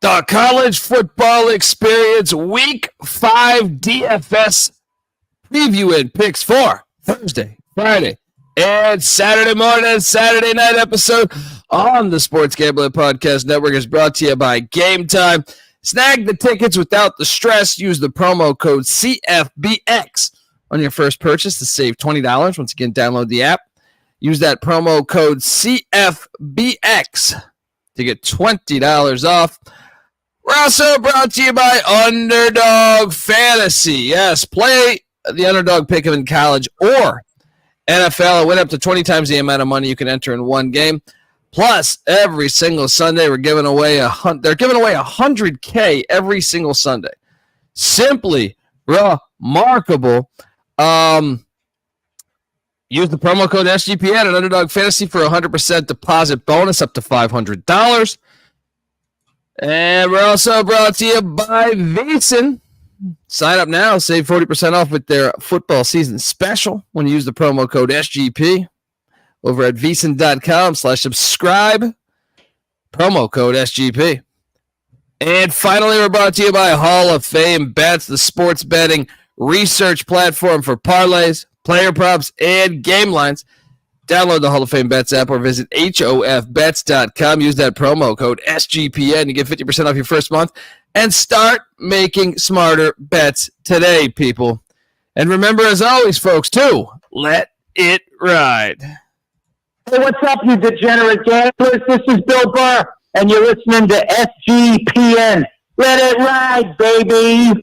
The College Football Experience Week 5 DFS preview and picks for Thursday, Friday, and Saturday morning and Saturday night episode on the Sports Gambling Podcast Network is brought to you by Game Time. Snag the tickets without the stress. Use the promo code CFBX on your first purchase to save $20. Once again, download the app. Use that promo code CFBX to get $20 off. We're also brought to you by Underdog Fantasy. Yes, play the underdog pick in college or NFL and win up to 20 times the amount of money you can enter in one game. Plus, every single Sunday, they're giving away $100K every single Sunday. Simply remarkable. Use the promo code SGPN at Underdog Fantasy for a 100% deposit bonus up to $500. And we're also brought to you by VSiN. Sign up now, save 40% off with their football season special when you use the promo code SGP over at vsin.com/subscribe. Promo code SGP. And finally, we're brought to you by Hall of Fame Bets, the sports betting research platform for parlays, player props, and game lines. Download the Hall of Fame Bets app or visit hofbets.com. Use that promo code SGPN to get 50% off your first month and start making smarter bets today, people. And remember, as always, folks, to let it ride. Hey, what's up, you degenerate gamblers? This is Bill Burr, and you're listening to SGPN. Let it ride, baby.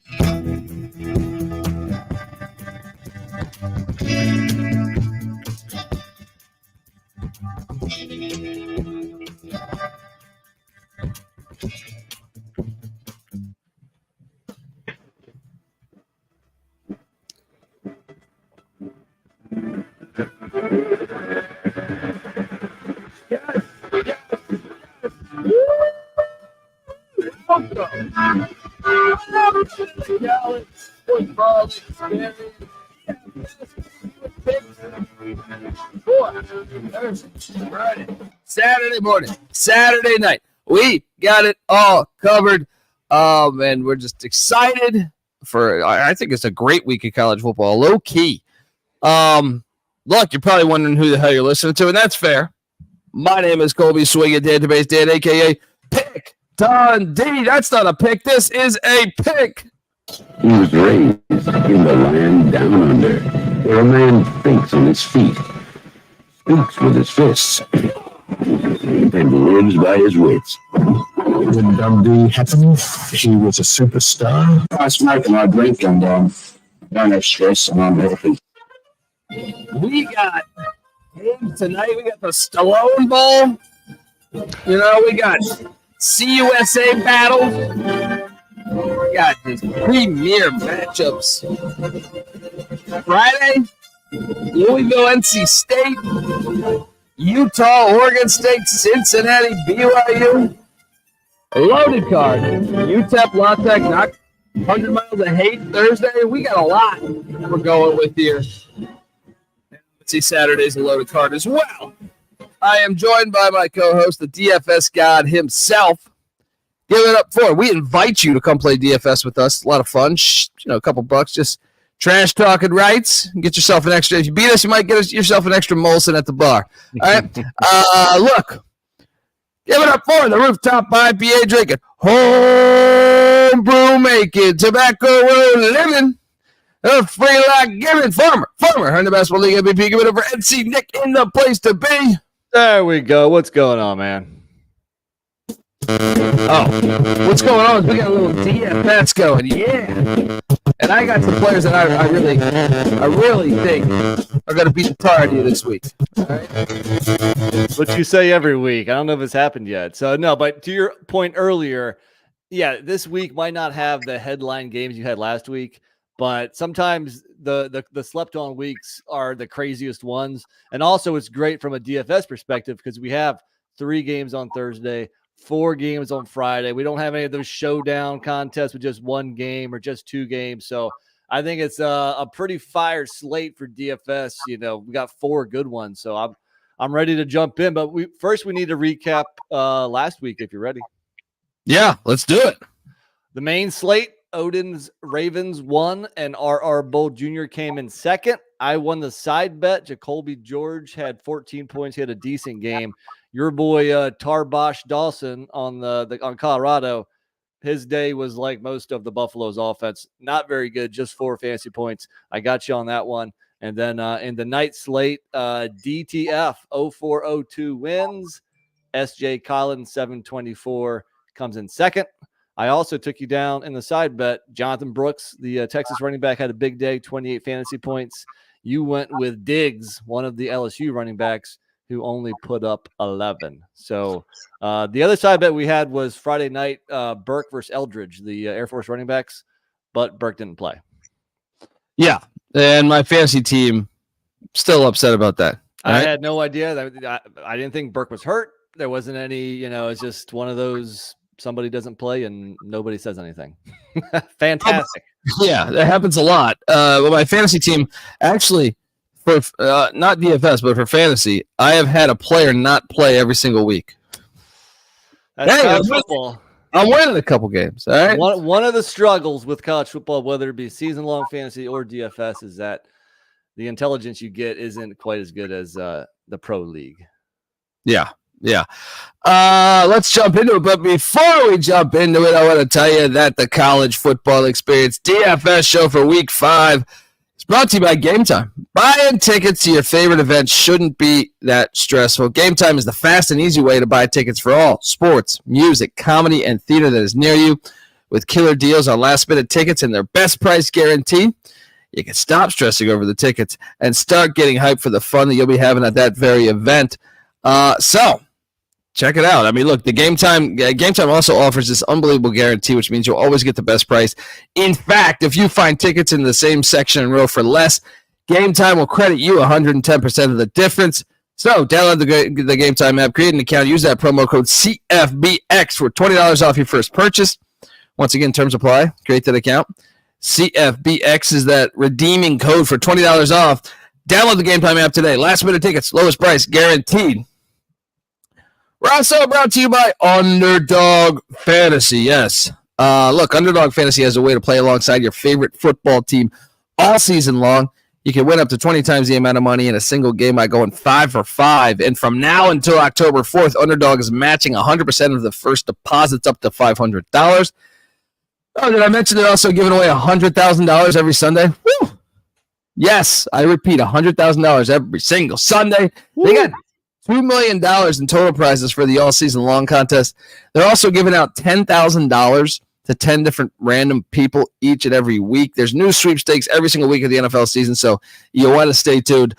Friday, Saturday morning, Saturday night. We got it all covered. And we're just excited for, I think it's a great week of college football, low key. Look, you're probably wondering who the hell you're listening to, and that's fair. My name is Colby Swing at Database Dan, a.k.a. Pick Dundee. That's not a pick. This is a pick. He was raised in the land down under, where a man thinks on his feet, speaks with his fists, and lives by his wits. When Dundee happened, he was a superstar. I smoke and I drink and don't have stress and I'm healthy. We got games tonight. We got the Stallone Bowl. You know, we got CUSA battles. We got these premier matchups. Friday, Louisville, NC State, Utah, Oregon State, Cincinnati, BYU. A loaded card. UTEP, La Tech, not 100 miles of hate Thursday. We got a lot we're going with here. Let's see, Saturday's a loaded card as well. I am joined by my co-host, the DFS god himself. Give it up for. We invite you to come play DFS with us. A lot of fun. A couple bucks. Just trash talking rights. Get yourself an extra. If you beat us, you might get yourself an extra Molson at the bar. All right. Look. Give it up for the rooftop IPA drinking, home brew making, tobacco road living, free like giving. Farmer, earn the basketball league MVP. Give it up for NC Nick in the place to be. There we go. What's going on, man? Oh, what's going on is we got a little DFS going, yeah. And I got some players that I really think are going to beat the tar out of you this week. All right? That's what you say every week. I don't know if it's happened yet. So, no, but to your point earlier, yeah, this week might not have the headline games you had last week, but sometimes the slept-on weeks are the craziest ones. And also it's great from a DFS perspective because we have 3 games on Thursday, 4 games on Friday. We don't have any of those showdown contests with just 1 game or just 2 games. So I think it's a pretty fire slate for DFS. You know, we got 4 good ones. So I'm ready to jump in. But we need to recap last week if you're ready. Yeah, let's do it. The main slate, Odin's Ravens won, and R.R. Bull Jr. came in second. I won the side bet. Jacoby George had 14 points. He had a decent game. Your boy Tarbosh Dawson on Colorado, his day was like most of the Buffalo's offense. Not very good, just 4 fantasy points. I got you on that one. And then in the night slate, DTF 0402 wins. SJ Collins 724 comes in second. I also took you down in the side bet. Jonathan Brooks, the Texas running back, had a big day, 28 fantasy points. You went with Diggs, one of the LSU running backs, who only put up 11. So the other side bet we had was Friday night, Burke versus Eldridge, the Air Force running backs, but Burke didn't play. Yeah, and my fantasy team still upset about that. I had no idea. I didn't think Burke was hurt. There wasn't any, it's just one of those, somebody doesn't play and nobody says anything. Fantastic. Yeah, that happens a lot. But my fantasy team, actually, for not DFS, but for fantasy, I have had a player not play every single week. That's college football. I'm winning a couple games. All right. One of the struggles with college football, whether it be season-long fantasy or DFS, is that the intelligence you get isn't quite as good as the pro league. Yeah. Let's jump into it. But before we jump into it, I want to tell you that the College Football Experience DFS show for Week 5 is brought to you by Game Time. Buying tickets to your favorite event shouldn't be that stressful. Game Time is the fast and easy way to buy tickets for all sports, music, comedy, and theater that is near you. With killer deals on last-minute tickets and their best price guarantee, you can stop stressing over the tickets and start getting hyped for the fun that you'll be having at that very event. So check it out. I mean, look, the Game Time also offers this unbelievable guarantee, which means you'll always get the best price. In fact, if you find tickets in the same section and row for less, Game Time will credit you 110% of the difference. So download the Game Time app, create an account, use that promo code CFBX for $20 off your first purchase. Once again, terms apply. Create that account. CFBX is that redeeming code for $20 off. Download the Game Time app today. Last minute tickets, lowest price guaranteed. We're also brought to you by Underdog Fantasy. Yes. Look, Underdog Fantasy has a way to play alongside your favorite football team all season long. You can win up to 20 times the amount of money in a single game by going 5 for 5. And from now until October 4th, Underdog is matching 100% of the first deposits up to $500. Oh, did I mention they're also giving away $100,000 every Sunday? Woo! Yes, I repeat, $100,000 every single Sunday. Woo! They got $2 million in total prizes for the all-season long contest. They're also giving out $10,000 to 10 different random people each and every week. There's new sweepstakes every single week of the NFL season, so you want to stay tuned.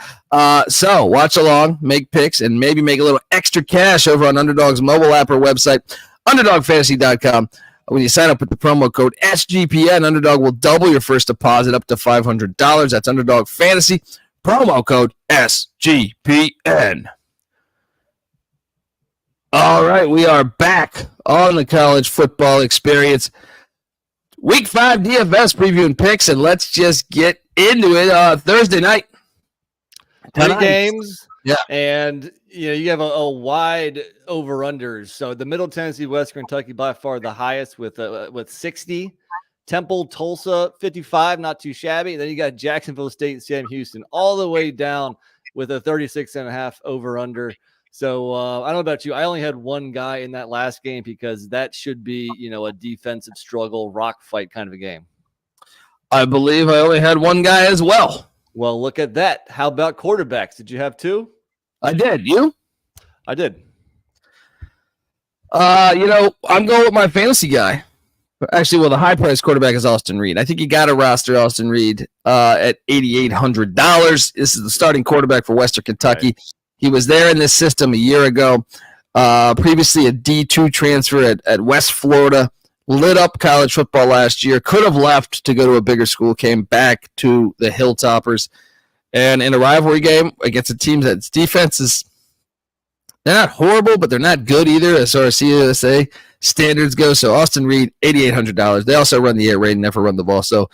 So watch along, make picks, and maybe make a little extra cash over on Underdog's mobile app or website, UnderdogFantasy.com. When you sign up with the promo code SGPN, Underdog will double your first deposit up to $500. That's Underdog Fantasy, promo code SGPN. All right, we are back on the College Football Experience. Week 5 DFS preview and picks, and let's just get into it. Thursday night. 3 games. Yeah. And you have a wide over-unders. So the Middle Tennessee, West Kentucky by far the highest with 60. Temple, Tulsa, 55, not too shabby. Then you got Jacksonville State, Sam Houston, all the way down with a 36.5 over-under. So I don't know about you. I only had one guy in that last game because that should be, a defensive struggle, rock fight kind of a game. I believe I only had one guy as well. Well, look at that. How about quarterbacks? Did you have 2? I did. You? I did. I'm going with my fantasy guy. Actually, the high-priced quarterback is Austin Reed. I think you got to roster Austin Reed at $8,800. This is the starting quarterback for Western Kentucky. Right. He was there in this system a year ago. Previously a D2 transfer at West Florida. Lit up college football last year. Could have left to go to a bigger school. Came back to the Hilltoppers. And in a rivalry game against a team that's defense is, they're not horrible, but they're not good either as far as CUSA standards go. So Austin Reed, $8,800. They also run the air raid and never run the ball. So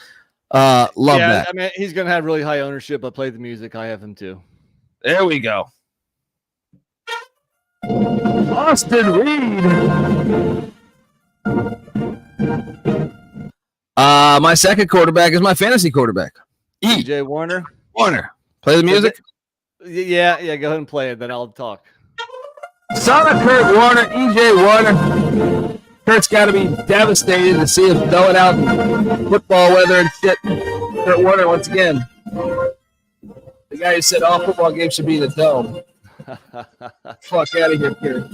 love that. I mean, he's going to have really high ownership, but play the music. I have him too. There we go. Austin Reed. My second quarterback is my fantasy quarterback. EJ Warner. Warner. Play the music. Yeah. Go ahead and play it, then I'll talk. Son of Kurt Warner, EJ Warner. Kurt's got to be devastated to see him throw it out in football weather and shit. Kurt Warner, once again, the guy who said all football games should be in the dome. Fuck out of here, Kurt.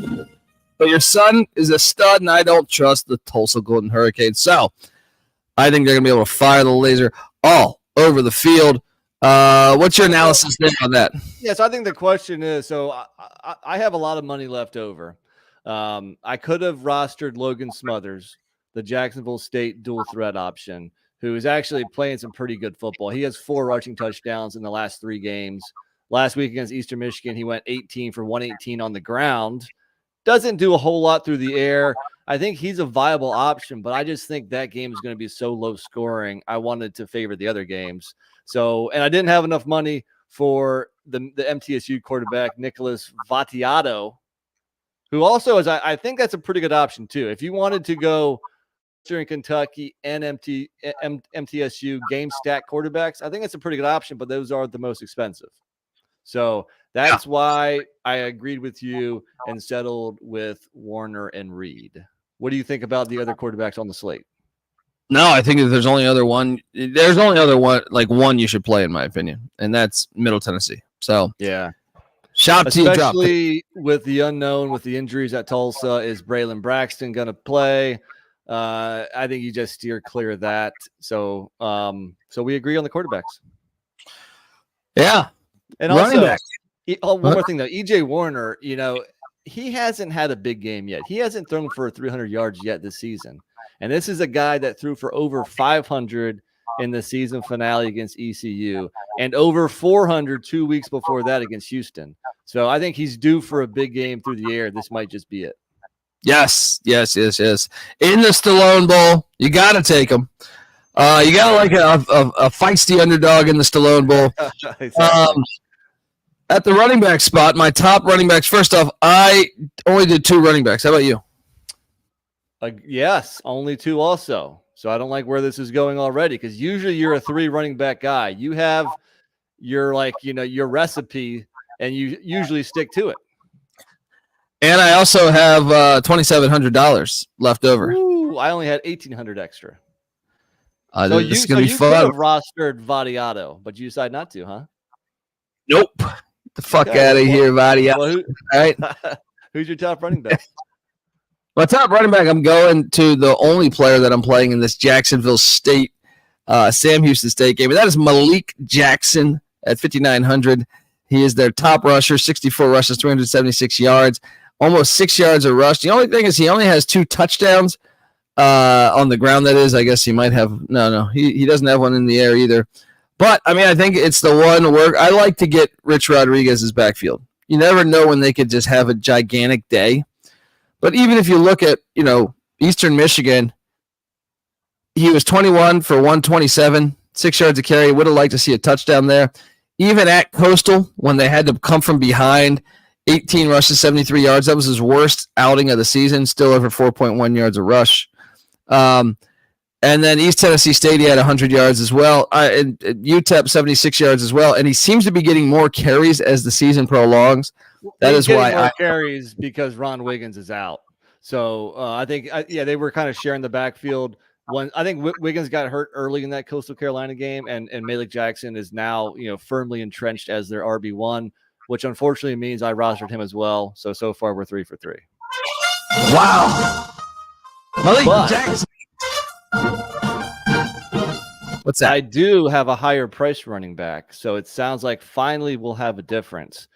But your son is a stud, and I don't trust the Tulsa Golden Hurricanes. So I think they're going to be able to fire the laser all over the field. What's your analysis on that? Yes, I think the question is, so I have a lot of money left over. I could have rostered Logan Smothers, the Jacksonville State dual threat option, who is actually playing some pretty good football. He has 4 rushing touchdowns in the last 3 games. Last week against Eastern Michigan, he went 18 for 118 on the ground. Doesn't do a whole lot through the air. I think he's a viable option, but I just think that game is going to be so low scoring. I wanted to favor the other games. So, and I didn't have enough money for the MTSU quarterback, Nicholas Vattiato, who also is, I think that's a pretty good option too. If you wanted to go during Kentucky and MTSU game stack quarterbacks, I think it's a pretty good option, but those are the most expensive. So that's why I agreed with you and settled with Warner and Reed. What do you think about the other quarterbacks on the slate? No, I think there's only other one. There's only other one, like one you should play, in my opinion, and that's Middle Tennessee. So yeah, shout to you, especially with the unknown, with the injuries at Tulsa. Is Braylon Braxton going to play? I think you just steer clear of that. So, so we agree on the quarterbacks. Yeah, and also one more thing though, EJ Warner. You know, he hasn't had a big game yet. He hasn't thrown for 300 yards yet this season. And this is a guy that threw for over 500 in the season finale against ECU and over 400 2 weeks before that against Houston. So I think he's due for a big game through the air. This might just be it. Yes. In the Stallone Bowl, you got to take him. You got to like a feisty underdog in the Stallone Bowl. Exactly. At the running back spot, my top running backs, first off, I only did 2 running backs. How about you? Yes, only 2 also. So I don't like where this is going already, because usually you're a 3 running back guy. You have your your recipe, and you usually stick to it. And I also have $2,700 left over. Ooh, I only had $1,800 extra. This is going to be fun. You could have rostered Vattiato, but you decided not to, huh? Nope. Get the fuck out of here, Vattiato. Well, all right. Who's your top running back? My top running back, I'm going to the only player that I'm playing in this Jacksonville State, Sam Houston State game, and that is Malik Jackson at 5,900. He is their top rusher, 64 rushes, 376 yards, almost 6 yards a rush. The only thing is he only has 2 touchdowns on the ground, that is. I guess he might have – no, he doesn't have one in the air either. But, I mean, I think it's the one where I like to get Rich Rodriguez's backfield. You never know when they could just have a gigantic day. But even if you look at, Eastern Michigan, he was 21 for 127, 6 yards a carry. Would have liked to see a touchdown there. Even at Coastal, when they had to come from behind, 18 rushes, 73 yards. That was his worst outing of the season, still over 4.1 yards a rush. And then East Tennessee State, he had 100 yards as well. And UTEP, 76 yards as well. And he seems to be getting more carries as the season prolongs. That is why more carries, because Ron Wiggins is out. So I think, they were kind of sharing the backfield. I think Wiggins got hurt early in that Coastal Carolina game, and Malik Jackson is now firmly entrenched as their RB1, which unfortunately means I rostered him as well. So far we're 3 for 3. Wow, Malik Jackson. What's that? I do have a higher price running back, so it sounds like finally we'll have a difference.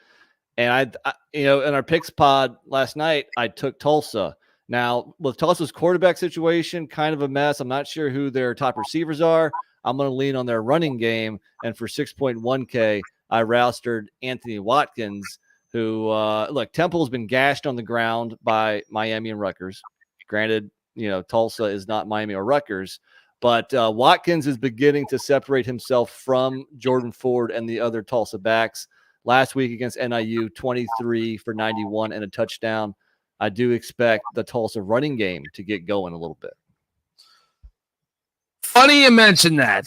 And I in our picks pod last night, I took Tulsa. Now, with Tulsa's quarterback situation, kind of a mess. I'm not sure who their top receivers are. I'm going to lean on their running game. And for 6.1K, I rostered Anthony Watkins, who, Temple's been gashed on the ground by Miami and Rutgers. Granted, Tulsa is not Miami or Rutgers, but Watkins is beginning to separate himself from Jordan Ford and the other Tulsa backs. Last week against NIU, 23 for 91 and a touchdown. I do expect the Tulsa running game to get going a little bit. Funny you mention that.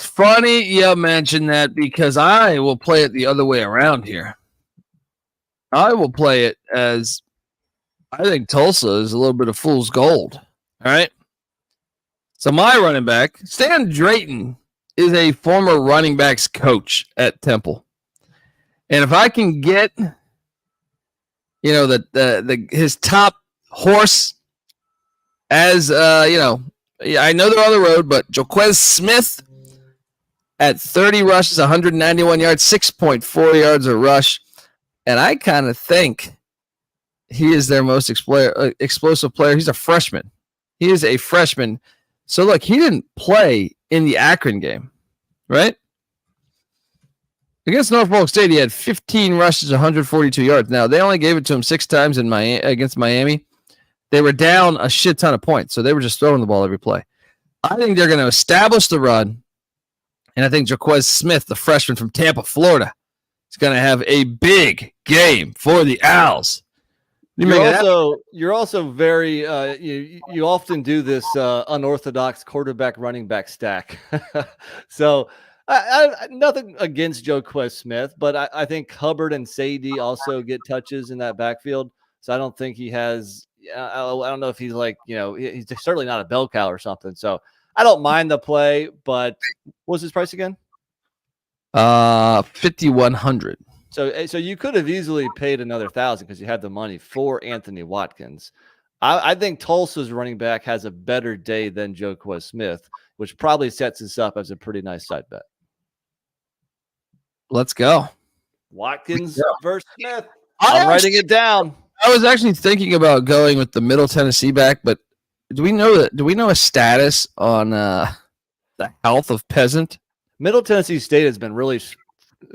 Because I will play it the other way around here. I will play it as I think Tulsa is a little bit of fool's gold. All right. So my running back, Stan Drayton, is a former running backs coach at Temple. And if I can get, his top horse as, I know they're on the road, but Joquez Smith at 30 rushes, 191 yards, 6.4 yards a rush. And I kind of think he is their most explosive player. He's a freshman. He is a freshman. So, look, he didn't play in the Akron game, right? Against Norfolk State, he had 15 rushes, 142 yards. Now, they only gave it to him 6 times against Miami. They were down a shit ton of points, so they were just throwing the ball every play. I think they're going to establish the run, and I think Jaquez Smith, the freshman from Tampa, Florida, is going to have a big game for the Owls. You're also very you often do this unorthodox quarterback running back stack. So I nothing against Joquez Smith, but I think Hubbard and Sadie also get touches in that backfield. So I don't think he has. I don't know if he's he's certainly not a bell cow or something. So I don't mind the play, but what's his price again? 5,100. So you could have easily paid another 1,000 because you had the money for Anthony Watkins. I think Tulsa's running back has a better day than Joquez Smith, which probably sets us up as a pretty nice side bet. Let's go. Watkins versus Smith. I'm writing it down. I was actually thinking about going with the Middle Tennessee back, but do we know a status on the health of Peasant? Middle Tennessee State has been really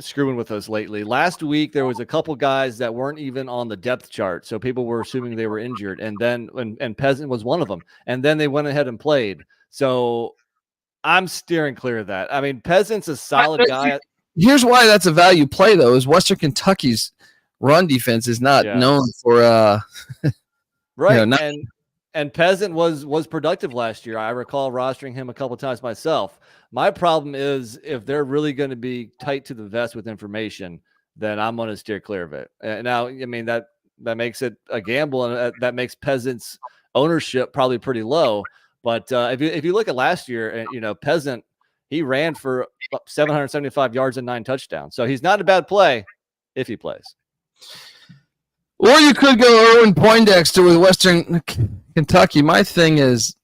screwing with us lately. Last week there was a couple guys that weren't even on the depth chart, so people were assuming they were injured, and then and Peasant was one of them, and then they went ahead and played. So I'm steering clear of that. I mean, Peasant's a solid guy. Here's why that's a value play, though: is Western Kentucky's run defense is not known for right. And Peasant was productive last year. I recall rostering him a couple of times myself. My problem is if they're really going to be tight to the vest with information, then I'm going to steer clear of it. Now, I mean, that makes it a gamble, and that makes Peasant's ownership probably pretty low. But if you look at last year, Peasant, he ran for 775 yards and 9 touchdowns. So he's not a bad play if he plays. Or you could go Erwin Poindexter with Western Kentucky. My thing is,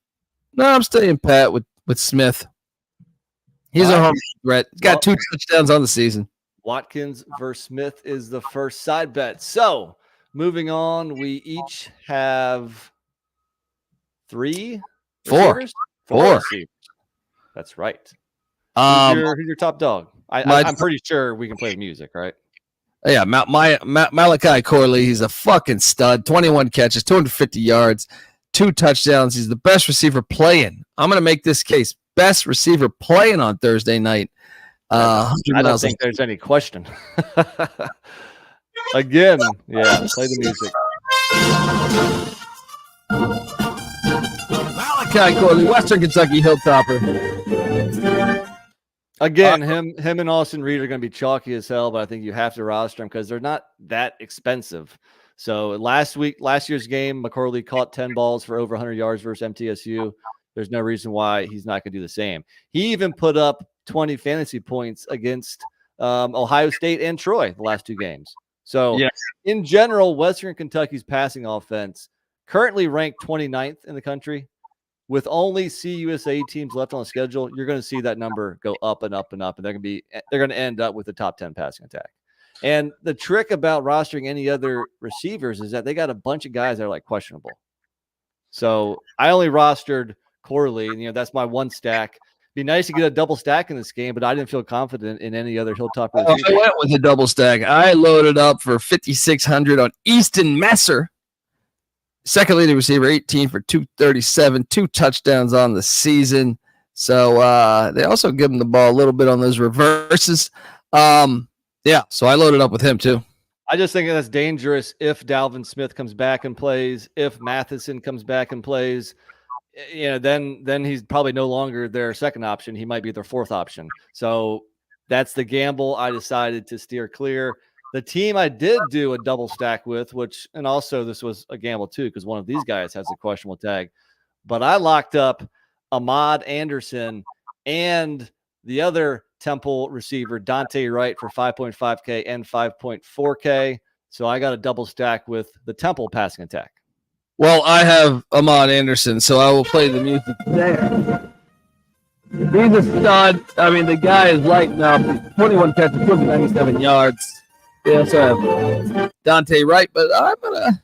no, I'm staying pat with Smith. He's a home threat. He's got 2 touchdowns on the season. Watkins versus Smith is the first side bet. So moving on, we each have 4 receivers. That's right. Who's your top dog? I'm pretty sure we can play the music, right? Yeah, Malachi Corley, he's a fucking stud. 21 catches, 250 yards, 2 touchdowns. He's the best receiver playing. I'm going to make this case. Best receiver playing on Thursday night. I don't think there's any question. Again, play the music. Malachi Corley, Western Kentucky Hilltopper. Again, him and Austin Reed are going to be chalky as hell, but I think you have to roster them because they're not that expensive. So last year's game, McCorley caught 10 balls for over 100 yards versus MTSU. There's no reason why he's not going to do the same. He even put up 20 fantasy points against Ohio State and Troy the last 2 games. So in general, Western Kentucky's passing offense currently ranked 29th in the country. With only CUSA teams left on the schedule, you're going to see that number go up and up and up, and they're going to end up with the top 10 passing attack. And the trick about rostering any other receivers is that they got a bunch of guys that are questionable. So I only rostered Corley, and that's my one stack. Be nice to get a double stack in this game, but I didn't feel confident in any other Hilltop receiver. I went with a double stack. I loaded up for 5,600 on Easton Messer. Second leading receiver, 18 for 237, 2 touchdowns on the season. So they also give him the ball a little bit on those reverses. So I loaded up with him too. I just think that's dangerous if Dalvin Smith comes back and plays, if Matheson comes back and plays. Then he's probably no longer their second option. He might be their fourth option. So that's the gamble I decided to steer clear. The team I did do a double stack with, and also this was a gamble too, because one of these guys has a questionable tag, but I locked up Ahmad Anderson and the other Temple receiver, Dante Wright, for 5.5K and 5.4K. So I got a double stack with the Temple passing attack. Well, I have Ahmad Anderson, so I will play the music there. He's a stud. I mean, the guy is lighting up. 21 catches, 297 yards. They also have Dante Wright, but I'm going to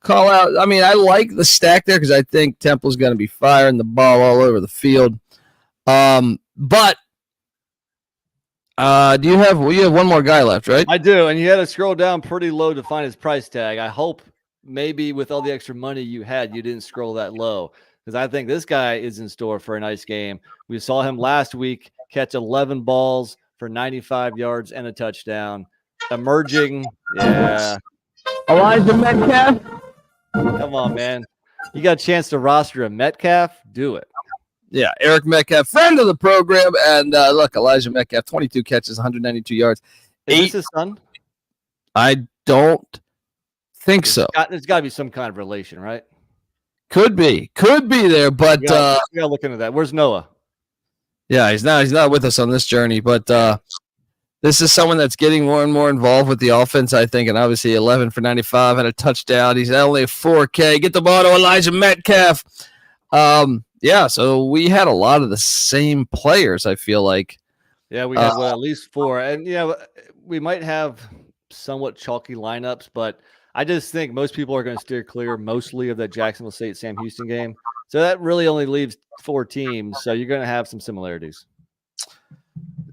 call out. I mean, I like the stack there because I think Temple's going to be firing the ball all over the field. But you have one more guy left, right? I do, and you had to scroll down pretty low to find his price tag. I hope maybe with all the extra money you had, you didn't scroll that low, because I think this guy is in store for a nice game. We saw him last week catch 11 balls for 95 yards and a touchdown. Emerging, yeah. Elijah Metcalf. Come on, man. You got a chance to roster a Metcalf? Do it. Yeah, Eric Metcalf, friend of the program. And look, Elijah Metcalf, 22 catches, 192 yards. Is this his son? I don't think so. There's got to be some kind of relation, right? Could be there, but we gotta look into that. Where's Noah? Yeah, he's not with us on this journey, but this is someone that's getting more and more involved with the offense, I think, and obviously 11 for 95 and a touchdown. He's only a 4K. Get the ball to Elijah Metcalf. Yeah, so we had a lot of the same players, I feel like. Yeah, we had at least four. And, we might have somewhat chalky lineups, but I just think most people are going to steer clear mostly of that Jacksonville State-Sam Houston game. So that really only leaves 4 teams, so you're going to have some similarities.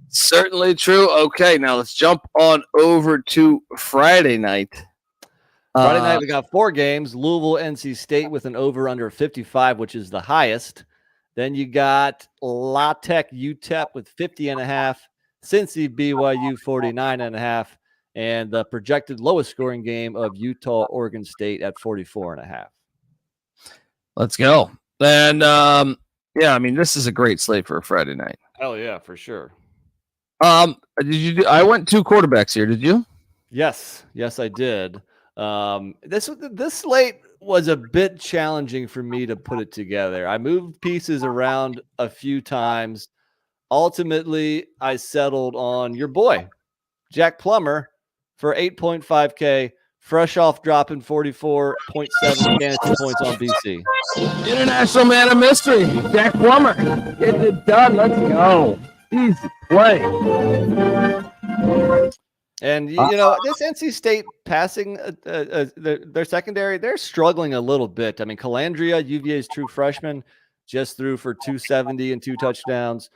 Certainly true. Okay, now let's jump on over to Friday night. Friday night, we got 4 games. Louisville, NC State with an over-under 55, which is the highest. Then you got La Tech, UTEP with 50.5, Cincy, BYU 49.5, and the projected lowest scoring game of Utah, Oregon State at 44.5. Let's go. And yeah, I mean, this is a great slate for a Friday night. Hell yeah, for sure. I went 2 quarterbacks here. Did you? Yes, I did. This slate was a bit challenging for me to put it together. I moved pieces around a few times. Ultimately, I settled on your boy, Jack Plummer, for 8.5K, fresh off dropping 44.7 fantasy points on BC. International man of mystery, Jack Plummer. Getting it done. Let's go. Easy play. And, this NC State passing, their secondary, they're struggling a little bit. I mean, Calandria, UVA's true freshman, just threw for 270 and 2 touchdowns.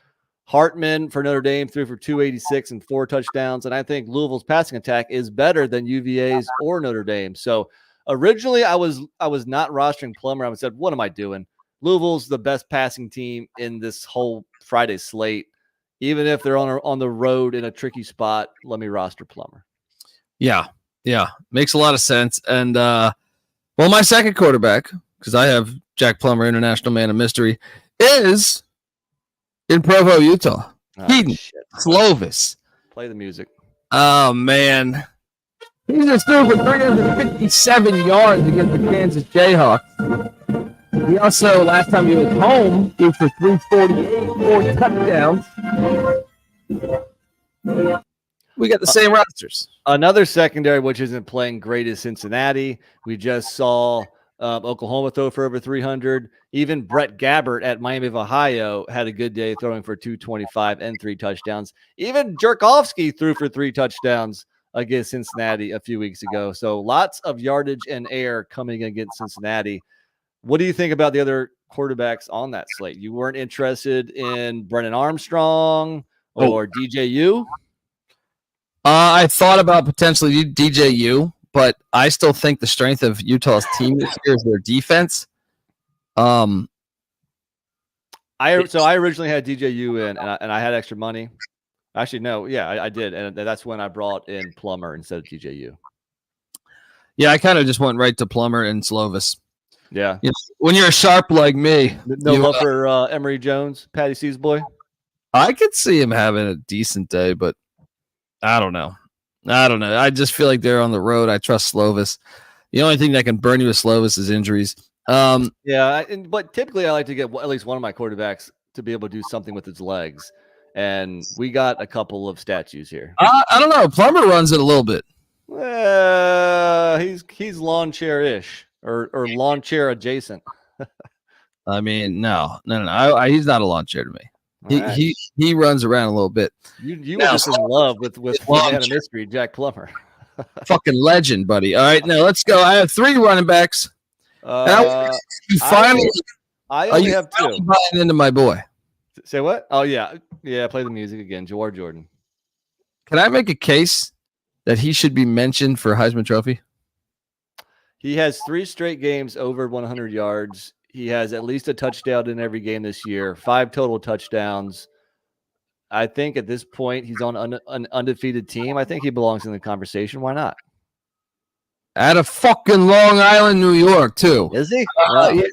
Hartman for Notre Dame threw for 286 and 4 touchdowns. And I think Louisville's passing attack is better than UVA's or Notre Dame. So originally I was not rostering Plummer. I said, what am I doing? Louisville's the best passing team in this whole Friday slate. Even if they're on the road in a tricky spot, let me roster Plummer. Yeah, makes a lot of sense. And my second quarterback, because I have Jack Plummer, international man of mystery, is in Provo, Utah. Heaton Slovis. Play the music. Oh man, he's just threw for 357 yards against the Kansas Jayhawks. He also, last time he was home, threw for 348, 4 touchdowns. We got the same rosters. Another secondary which isn't playing great is Cincinnati. We just saw Oklahoma throw for over 300. Even Brett Gabbert at Miami of Ohio had a good day throwing for 225 and 3 touchdowns. Even Jerkovsky threw for 3 touchdowns against Cincinnati a few weeks ago. So lots of yardage and air coming against Cincinnati. What do you think about the other quarterbacks on that slate? You weren't interested in Brennan Armstrong or DJU? I thought about potentially DJU, but I still think the strength of Utah's team this year is their defense. I originally had DJU in, and I had extra money. Actually, no, yeah, I did, and that's when I brought in Plummer instead of DJU. Yeah, I kind of just went right to Plummer and Slovis. Yeah. You know, when you're sharp like me, No love for Emory Jones, Patty C's boy. I could see him having a decent day, but I don't know. I just feel like they're on the road. I trust Slovis. The only thing that can burn you with Slovis is injuries. But typically I like to get at least one of my quarterbacks to be able to do something with his legs. And we got a couple of statues here. I don't know. Plummer runs it a little bit. He's lawn chair-ish or lawn chair adjacent. I mean, no. He's not a lawn chair to me. Right. He runs around a little bit. You were just in love with man of mystery, Jack Plummer. Fucking legend, buddy. All right, now let's go. I have 3 running backs. I only have 2. Buying into my boy. Say what? Oh yeah. Play the music again. Jawar Jordan. Can I make a case that he should be mentioned for Heisman Trophy? He has 3 straight games over 100 yards. He has at least a touchdown in every game this year. 5 total touchdowns. I think at this point he's on an undefeated team. I think he belongs in the conversation. Why not? Out of fucking Long Island, New York, too. Is he? Yeah.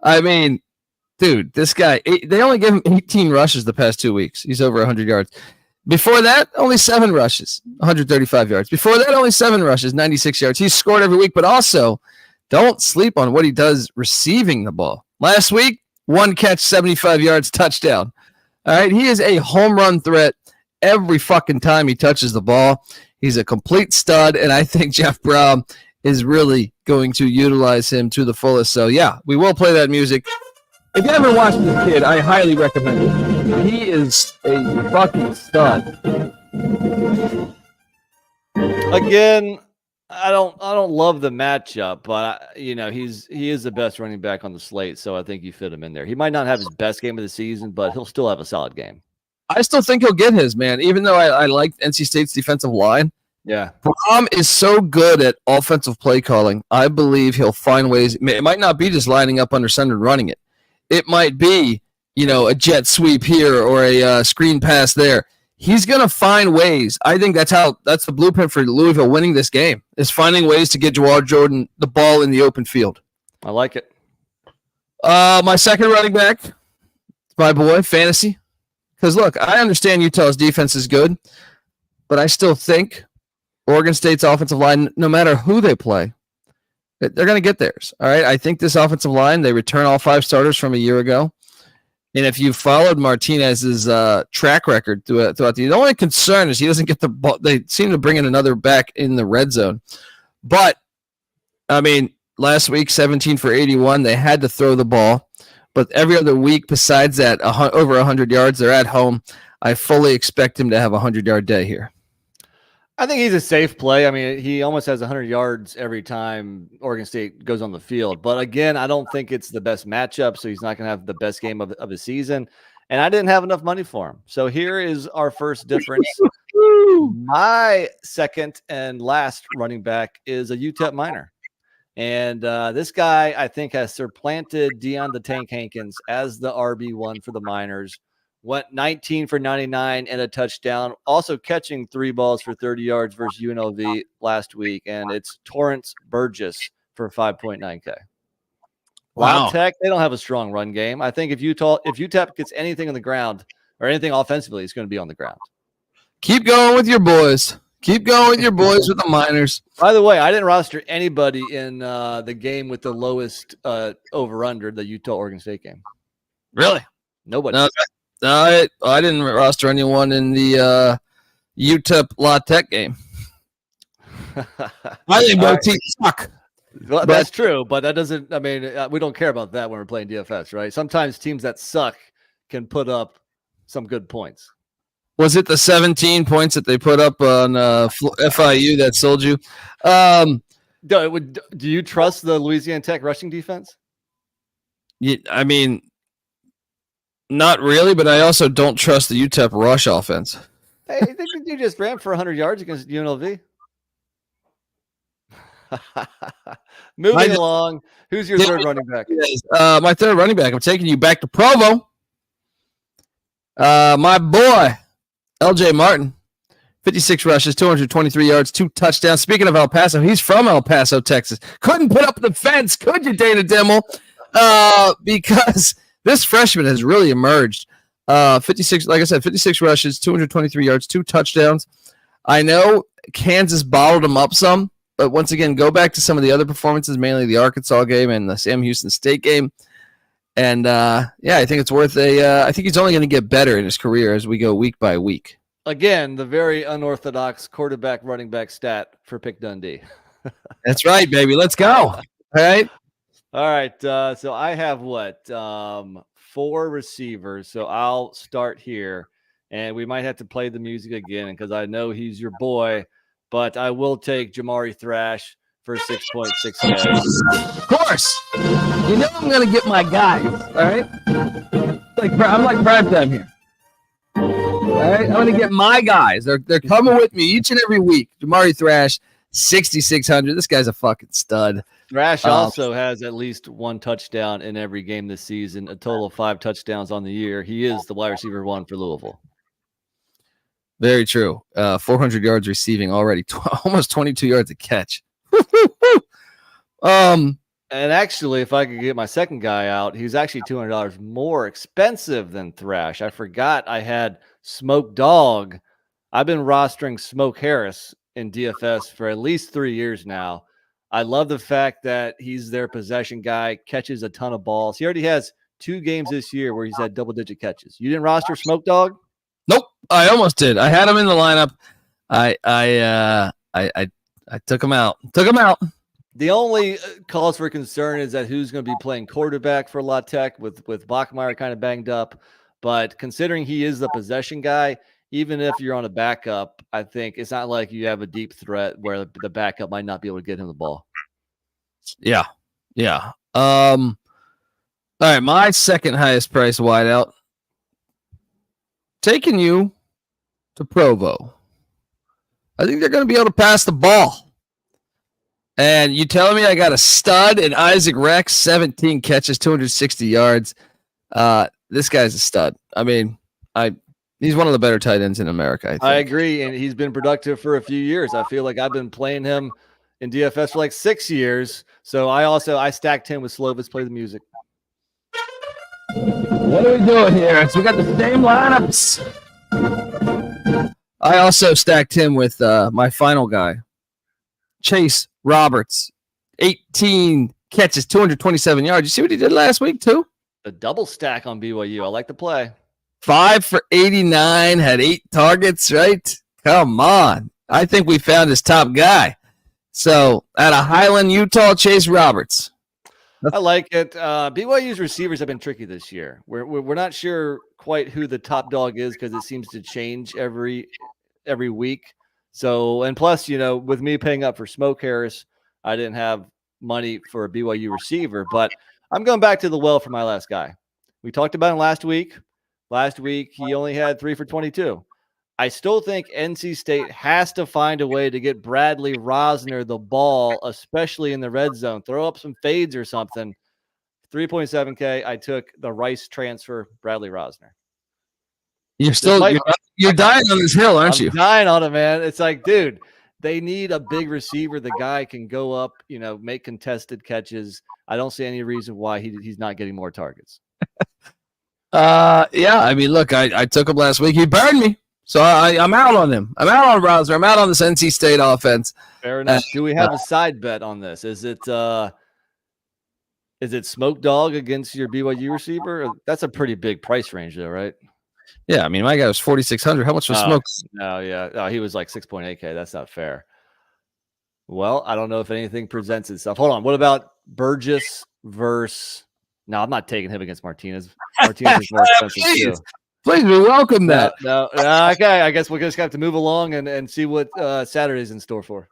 I mean, dude, this guy, they only gave him 18 rushes the past 2 weeks. He's over 100 yards. Before that, only 7 rushes, 135 yards. Before that, only 7 rushes, 96 yards. He's scored every week, but also don't sleep on what he does receiving the ball. Last week, 1 catch, 75 yards, touchdown. All right, he is a home run threat every fucking time he touches the ball. He's a complete stud, and I think Jeff Brown is really going to utilize him to the fullest. So, yeah, we will play that music. If you haven't watched this kid, I highly recommend it. He is a fucking stud. Again, I don't love the matchup, but he is the best running back on the slate, so I think you fit him in there. He might not have his best game of the season, but he'll still have a solid game. I still think he'll get his, man, even though I like NC State's defensive line. Yeah. Brom is so good at offensive play calling. I believe he'll find ways. It might not be just lining up under center and running it. It might be, a jet sweep here or a screen pass there. He's going to find ways. I think that's the blueprint for Louisville winning this game, is finding ways to get Jawar Jordan the ball in the open field. I like it. My second running back, my boy, Fantasy. Because, look, I understand Utah's defense is good, but I still think Oregon State's offensive line, no matter who they play, they're going to get theirs. All right. I think this offensive line, they return all 5 starters from a year ago. And if you followed Martinez's track record throughout the only concern is he doesn't get the ball. They seem to bring in another back in the red zone. But, I mean, last week, 17 for 81. They had to throw the ball. But every other week besides that, over 100 yards, they're at home. I fully expect him to have a 100-yard day here. I think he's a safe play. I mean, he almost has 100 yards every time Oregon State goes on the field. But again, I don't think it's the best matchup, so he's not going to have the best game of the season. And I didn't have enough money for him. So here is our first difference. My second and last running back is a UTEP minor. And this guy, I think, has supplanted Deion the Tank Hankins as the RB1 for the Miners. Went 19 for 99 and a touchdown, also catching 3 balls for 30 yards versus UNLV last week. And it's Torrance Burgess for 5.9K. Wow. Tech, they don't have a strong run game. I think if UTEP gets anything on the ground or anything offensively, it's going to be on the ground. Keep going with your boys. Keep going with your boys with the Miners. By the way, I didn't roster anybody in the game with the lowest over-under, the Utah-Oregon State game. Really? Nobody. No, I didn't roster anyone in the UTEP La Tech game. I think both teams suck. Well, that's true, but that doesn't – I mean, we don't care about that when we're playing DFS, right? Sometimes teams that suck can put up some good points. Was it the 17 points that they put up on FIU that sold you? Do you trust the Louisiana Tech rushing defense? I mean, not really, but I also don't trust the UTEP rush offense. Hey, you just ran for 100 yards against UNLV. Moving along, who's your third running back? My third running back. I'm taking you back to Provo. My boy, LJ Martin, 56 rushes, 223 yards, 2 touchdowns. Speaking of El Paso, he's from El Paso, Texas. Couldn't put up the fence, could you, Dana Dimmel? Because this freshman has really emerged. 56, like I said, 56 rushes, 223 yards, 2 touchdowns. I know Kansas bottled him up some, but once again, go back to some of the other performances, mainly the Arkansas game and the Sam Houston State game. And, I think it's worth I think he's only going to get better in his career as we go week by week. Again, the very unorthodox quarterback running back stat for Pick Dundee. That's right, baby. Let's go. All right. All right. So I have 4 receivers. So I'll start here, and we might have to play the music again because I know he's your boy, but I will take Jamari Thrash for 6.6K. Of course. You know I'm going to get my guys. All right. I'm like prime time here. All right, I'm going to get my guys. They're coming with me each and every week. Jamari Thrash, 6,600. This guy's a fucking stud. Thrash also has at least 1 touchdown in every game this season, a total of 5 touchdowns on the year. He is the wide receiver 1 for Louisville. Very true. 400 yards receiving already, almost 22 yards a catch. And actually, if I could get my second guy out, he's actually $200 more expensive than Thrash. I forgot I had Smoke Dog. I've been rostering Smoke Harris in DFS for at least 3 years now. I love the fact that he's their possession guy, catches a ton of balls. He already has 2 games this year where he's had double-digit catches. You didn't roster Smoke Dog? Nope, I almost did. I had him in the lineup. I took him out. The only cause for concern is that who's going to be playing quarterback for La Tech with Bachmeier kind of banged up. But considering he is the possession guy, even if you're on a backup, I think it's not like you have a deep threat where the backup might not be able to get him the ball. Yeah. All right, my second highest price wideout. Taking you to Provo. I think they're going to be able to pass the ball. And you telling me I got a stud in Isaac Rex, 17 catches, 260 yards. This guy's a stud. I mean, he's one of the better tight ends in America, I think. I agree, and he's been productive for a few years. I feel like I've been playing him in DFS for like 6 years. So I stacked him with Slovis. Play the music. What are we doing here? So we got the same lineups. I also stacked him with my final guy, Chase Roberts, 18 catches, 227 yards. You see what he did last week, too? A double stack on BYU. I like the play. 5 for 89, had 8 targets, right? Come on. I think we found his top guy. So, out of Highland, Utah, Chase Roberts. I like it. BYU's receivers have been tricky this year. We're not sure quite who the top dog is because it seems to change every week. So, and plus, with me paying up for Smoke Harris, I didn't have money for a BYU receiver, but I'm going back to the well for my last guy. We talked about him last week. Last week, he only had 3 for 22. I still think NC State has to find a way to get Bradley Rosner the ball, especially in the red zone. Throw up some fades or something. 3.7K, I took the Rice transfer, Bradley Rosner. You're dying on this hill, aren't you? I'm dying on it, man. It's like, dude, they need a big receiver. The guy can go up, make contested catches. I don't see any reason why he's not getting more targets. I mean, look, I took him last week. He burned me. So I'm out on him. I'm out on Rosner. I'm out on this NC State offense. Fair enough. Do we have a side bet on this? Is it Smoke Dog against your BYU receiver? That's a pretty big price range, though, right? Yeah, I mean, my guy was 4,600. How much was Smoke? No, yeah. Oh, he was like 6.8K. That's not fair. Well, I don't know if anything presents itself. Hold on. What about Burgess versus... No, I'm not taking him against Martinez. Martinez is more expensive, too. Please, we welcome that. No. Okay, I guess we're just going to have to move along and see what Saturday's in store for.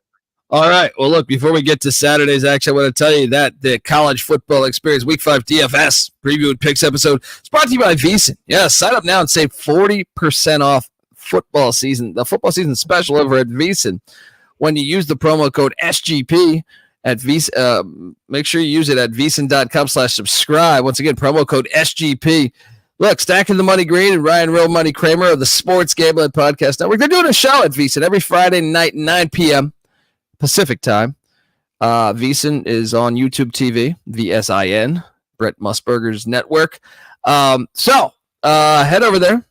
All right. Well, look, before we get to Saturday's action, I want to tell you that the College Football Experience Week 5 DFS Preview and Picks episode is brought to you by VEASAN. Yeah, sign up now and save 40% off football season, the football season special over at VEASAN. When you use the promo code SGP at VEASAN, make sure you use it at VEASAN.com/subscribe. Once again, promo code SGP. Look, Stacking the Money Green and Ryan Real Money Kramer of the Sports Gambling Podcast Network. They're doing a show at VSiN every Friday night, 9 p.m. Pacific time. VSiN is on YouTube TV, VSIN, Brett Musburger's network. So head over there.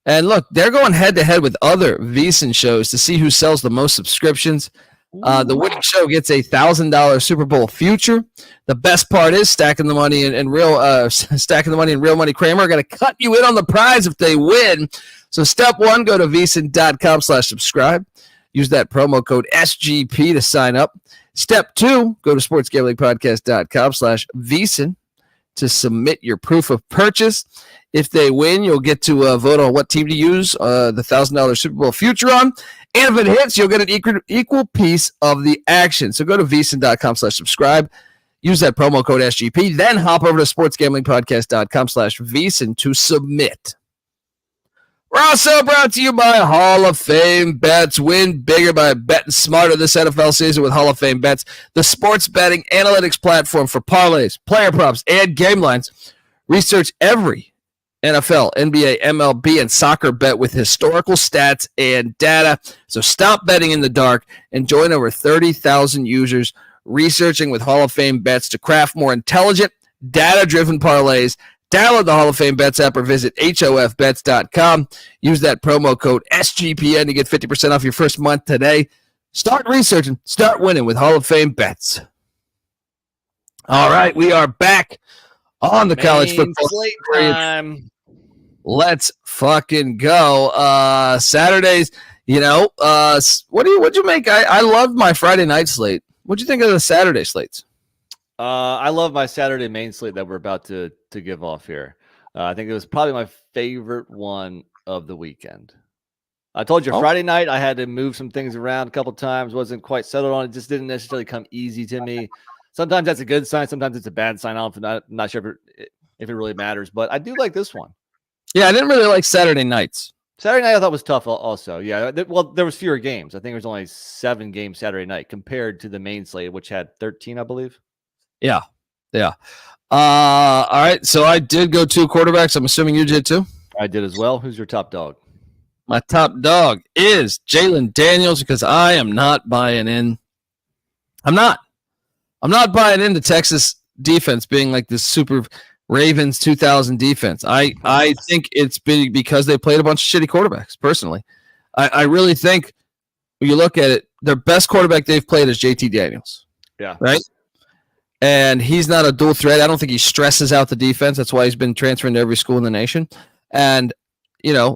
And look, they're going head-to-head with other VSiN shows to see who sells the most subscriptions. The winning show gets a $1,000 Super Bowl future. The best part is Stacking the Money and Real Money Kramer are going to cut you in on the prize if they win. So step one, go to vsin.com/subscribe. Use that promo code SGP to sign up. Step two, go to sportsgamblingpodcast.com/vsin to submit your proof of purchase. If they win, you'll get to vote on what team to use the $1,000 Super Bowl future on. And if it hits, you'll get an equal piece of the action. So go to vsin.com/subscribe. Use that promo code SGP. Then hop over to sportsgamblingpodcast.com/vsin to submit. We're also brought to you by Hall of Fame Bets. Win bigger by betting smarter this NFL season with Hall of Fame Bets, the sports betting analytics platform for parlays, player props, and game lines. Research every NFL, NBA, MLB, and soccer bet with historical stats and data. So stop betting in the dark and join over 30,000 users researching with Hall of Fame Bets to craft more intelligent, data-driven parlays. Download the Hall of Fame Bets app or visit hofbets.com. Use that promo code SGPN to get 50% off your first month today. Start researching, start winning with Hall of Fame Bets. All right, we are back on the college football slate time. Let's fucking go. Saturdays, what'd you make? I love my Friday night slate. What'd you think of the Saturday slates? I love my Saturday main slate that we're about to give off here. I think it was probably my favorite one of the weekend. I told you Friday night I had to move some things around a couple times. Wasn't quite settled on it. Just didn't necessarily come easy to me. Sometimes that's a good sign. Sometimes it's a bad sign. I'm not sure if it really matters, but I do like this one. Yeah, I didn't really like Saturday nights. Saturday night I thought was tough also. Yeah, well, there was fewer games. I think there was only 7 games Saturday night compared to the main slate, which had 13, I believe. Yeah. All right, so I did go 2 quarterbacks. I'm assuming you did too? I did as well. Who's your top dog? My top dog is Jalen Daniels because I am not buying in. I'm not buying into Texas defense being like this super Ravens 2000 defense. I think it's been because they played a bunch of shitty quarterbacks, personally. I really think when you look at it, their best quarterback they've played is JT Daniels. Yeah. Right? And he's not a dual threat. I don't think he stresses out the defense. That's why he's been transferring to every school in the nation. And,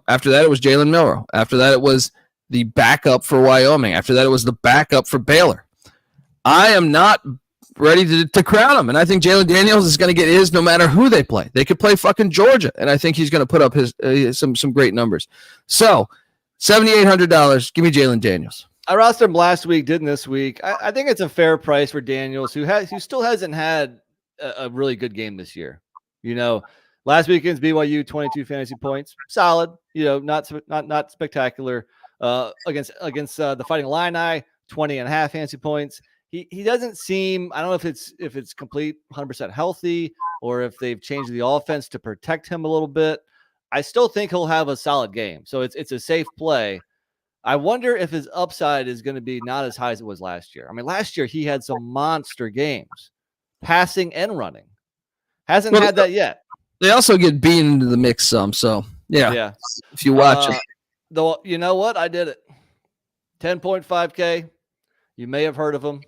after that, it was Jalen Milroe. After that, it was the backup for Wyoming. After that, it was the backup for Baylor. I am not ready to crown him. And I think Jalen Daniels is going to get his no matter who they play. They could play fucking Georgia. And I think he's going to put up his some great numbers. So, $7,800. Give me Jalen Daniels. I rostered him last week, didn't this week. I think it's a fair price for Daniels, who still hasn't had a really good game this year. Last weekend's BYU 22 fantasy points, solid. Not spectacular. Against the Fighting Illini, 20.5 fantasy points. He doesn't seem. I don't know if it's complete 100% healthy or if they've changed the offense to protect him a little bit. I still think he'll have a solid game, so it's a safe play. I wonder if his upside is going to be not as high as it was last year. I mean, last year he had some monster games, passing and running. Hasn't had that yet. They also get beaten into the mix some, so yeah. If you watch it. Though, you know what? I did it. 10.5K. You may have heard of him.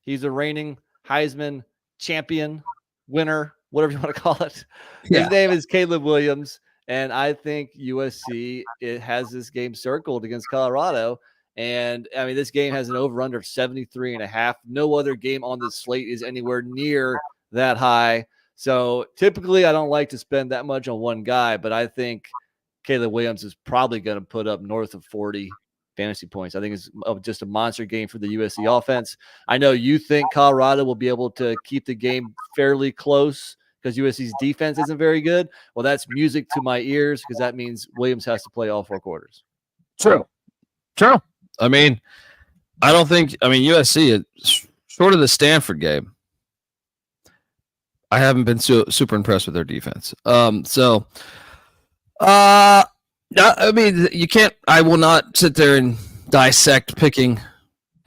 He's a reigning Heisman champion, winner, whatever you want to call it. Yeah. His name is Caleb Williams. And I think USC has this game circled against Colorado. And, I mean, this game has an over-under of 73.5. No other game on this slate is anywhere near that high. So, typically, I don't like to spend that much on one guy. But I think Caleb Williams is probably going to put up north of 40 fantasy points. I think it's just a monster game for the USC offense. I know you think Colorado will be able to keep the game fairly close because USC's defense isn't very good. Well, that's music to my ears because that means Williams has to play all 4 quarters. True. I mean, USC, short of the Stanford game, I haven't been super impressed with their defense. I mean, you can't. I will not sit there and dissect picking.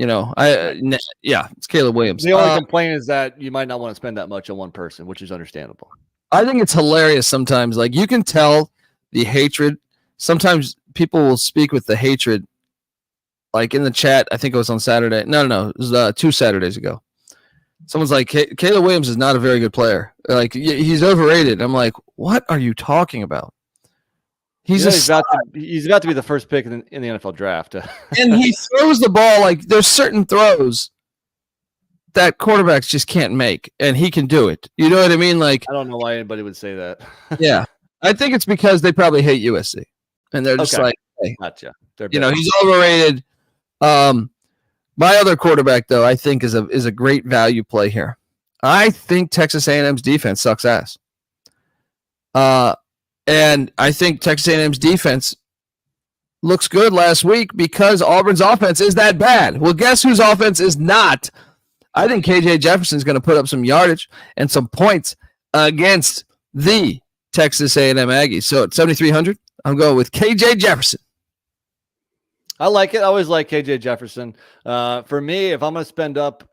It's Caleb Williams. The only complaint is that you might not want to spend that much on one person, which is understandable. I think it's hilarious sometimes. Like, you can tell the hatred. Sometimes people will speak with the hatred. Like in the chat, I think it was on Saturday. No, it was 2 Saturdays ago. Someone's like, Caleb Williams is not a very good player. Like, he's overrated. I'm like, what are you talking about? He's about to be the first pick in the NFL draft. And he throws the ball. Like, there's certain throws that quarterbacks just can't make, and he can do it. You know what I mean? Like, I don't know why anybody would say that. Yeah. I think it's because they probably hate USC. And they're just like, hey, gotcha. He's overrated. My other quarterback, though, I think is a great value play here. I think Texas A&M's defense sucks ass. And I think Texas A&M's defense looks good last week because Auburn's offense is that bad. Well, guess whose offense is not? I think KJ Jefferson's going to put up some yardage and some points against the Texas A&M Aggies. So at 7,300, I'm going with KJ Jefferson. I like it. I always like KJ Jefferson. For me, if I'm going to spend up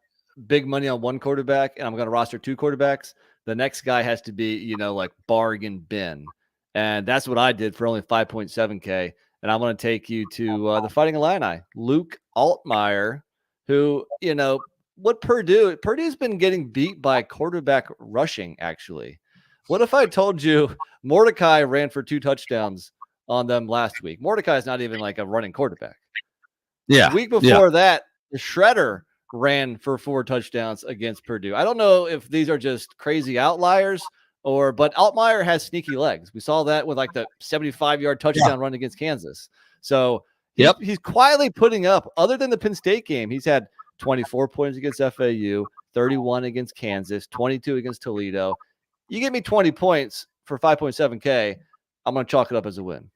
big money on one quarterback and I'm going to roster 2 quarterbacks, the next guy has to be, like bargain bin. And that's what I did for only 5.7K. And I'm going to take you to the Fighting Illini, Luke Altmaier, who, what Purdue's been getting beat by quarterback rushing, actually. What if I told you Mordecai ran for 2 touchdowns on them last week? Mordecai is not even like a running quarterback. Yeah. The week before that, the Shredder ran for 4 touchdowns against Purdue. I don't know if these are just crazy outliers but Altmaier has sneaky legs. We saw that with like the 75-yard touchdown run against Kansas. So he's quietly putting up, other than the Penn State game, he's had 24 points against FAU, 31 against Kansas, 22 against Toledo. You give me 20 points for 5.7K, I'm going to chalk it up as a win.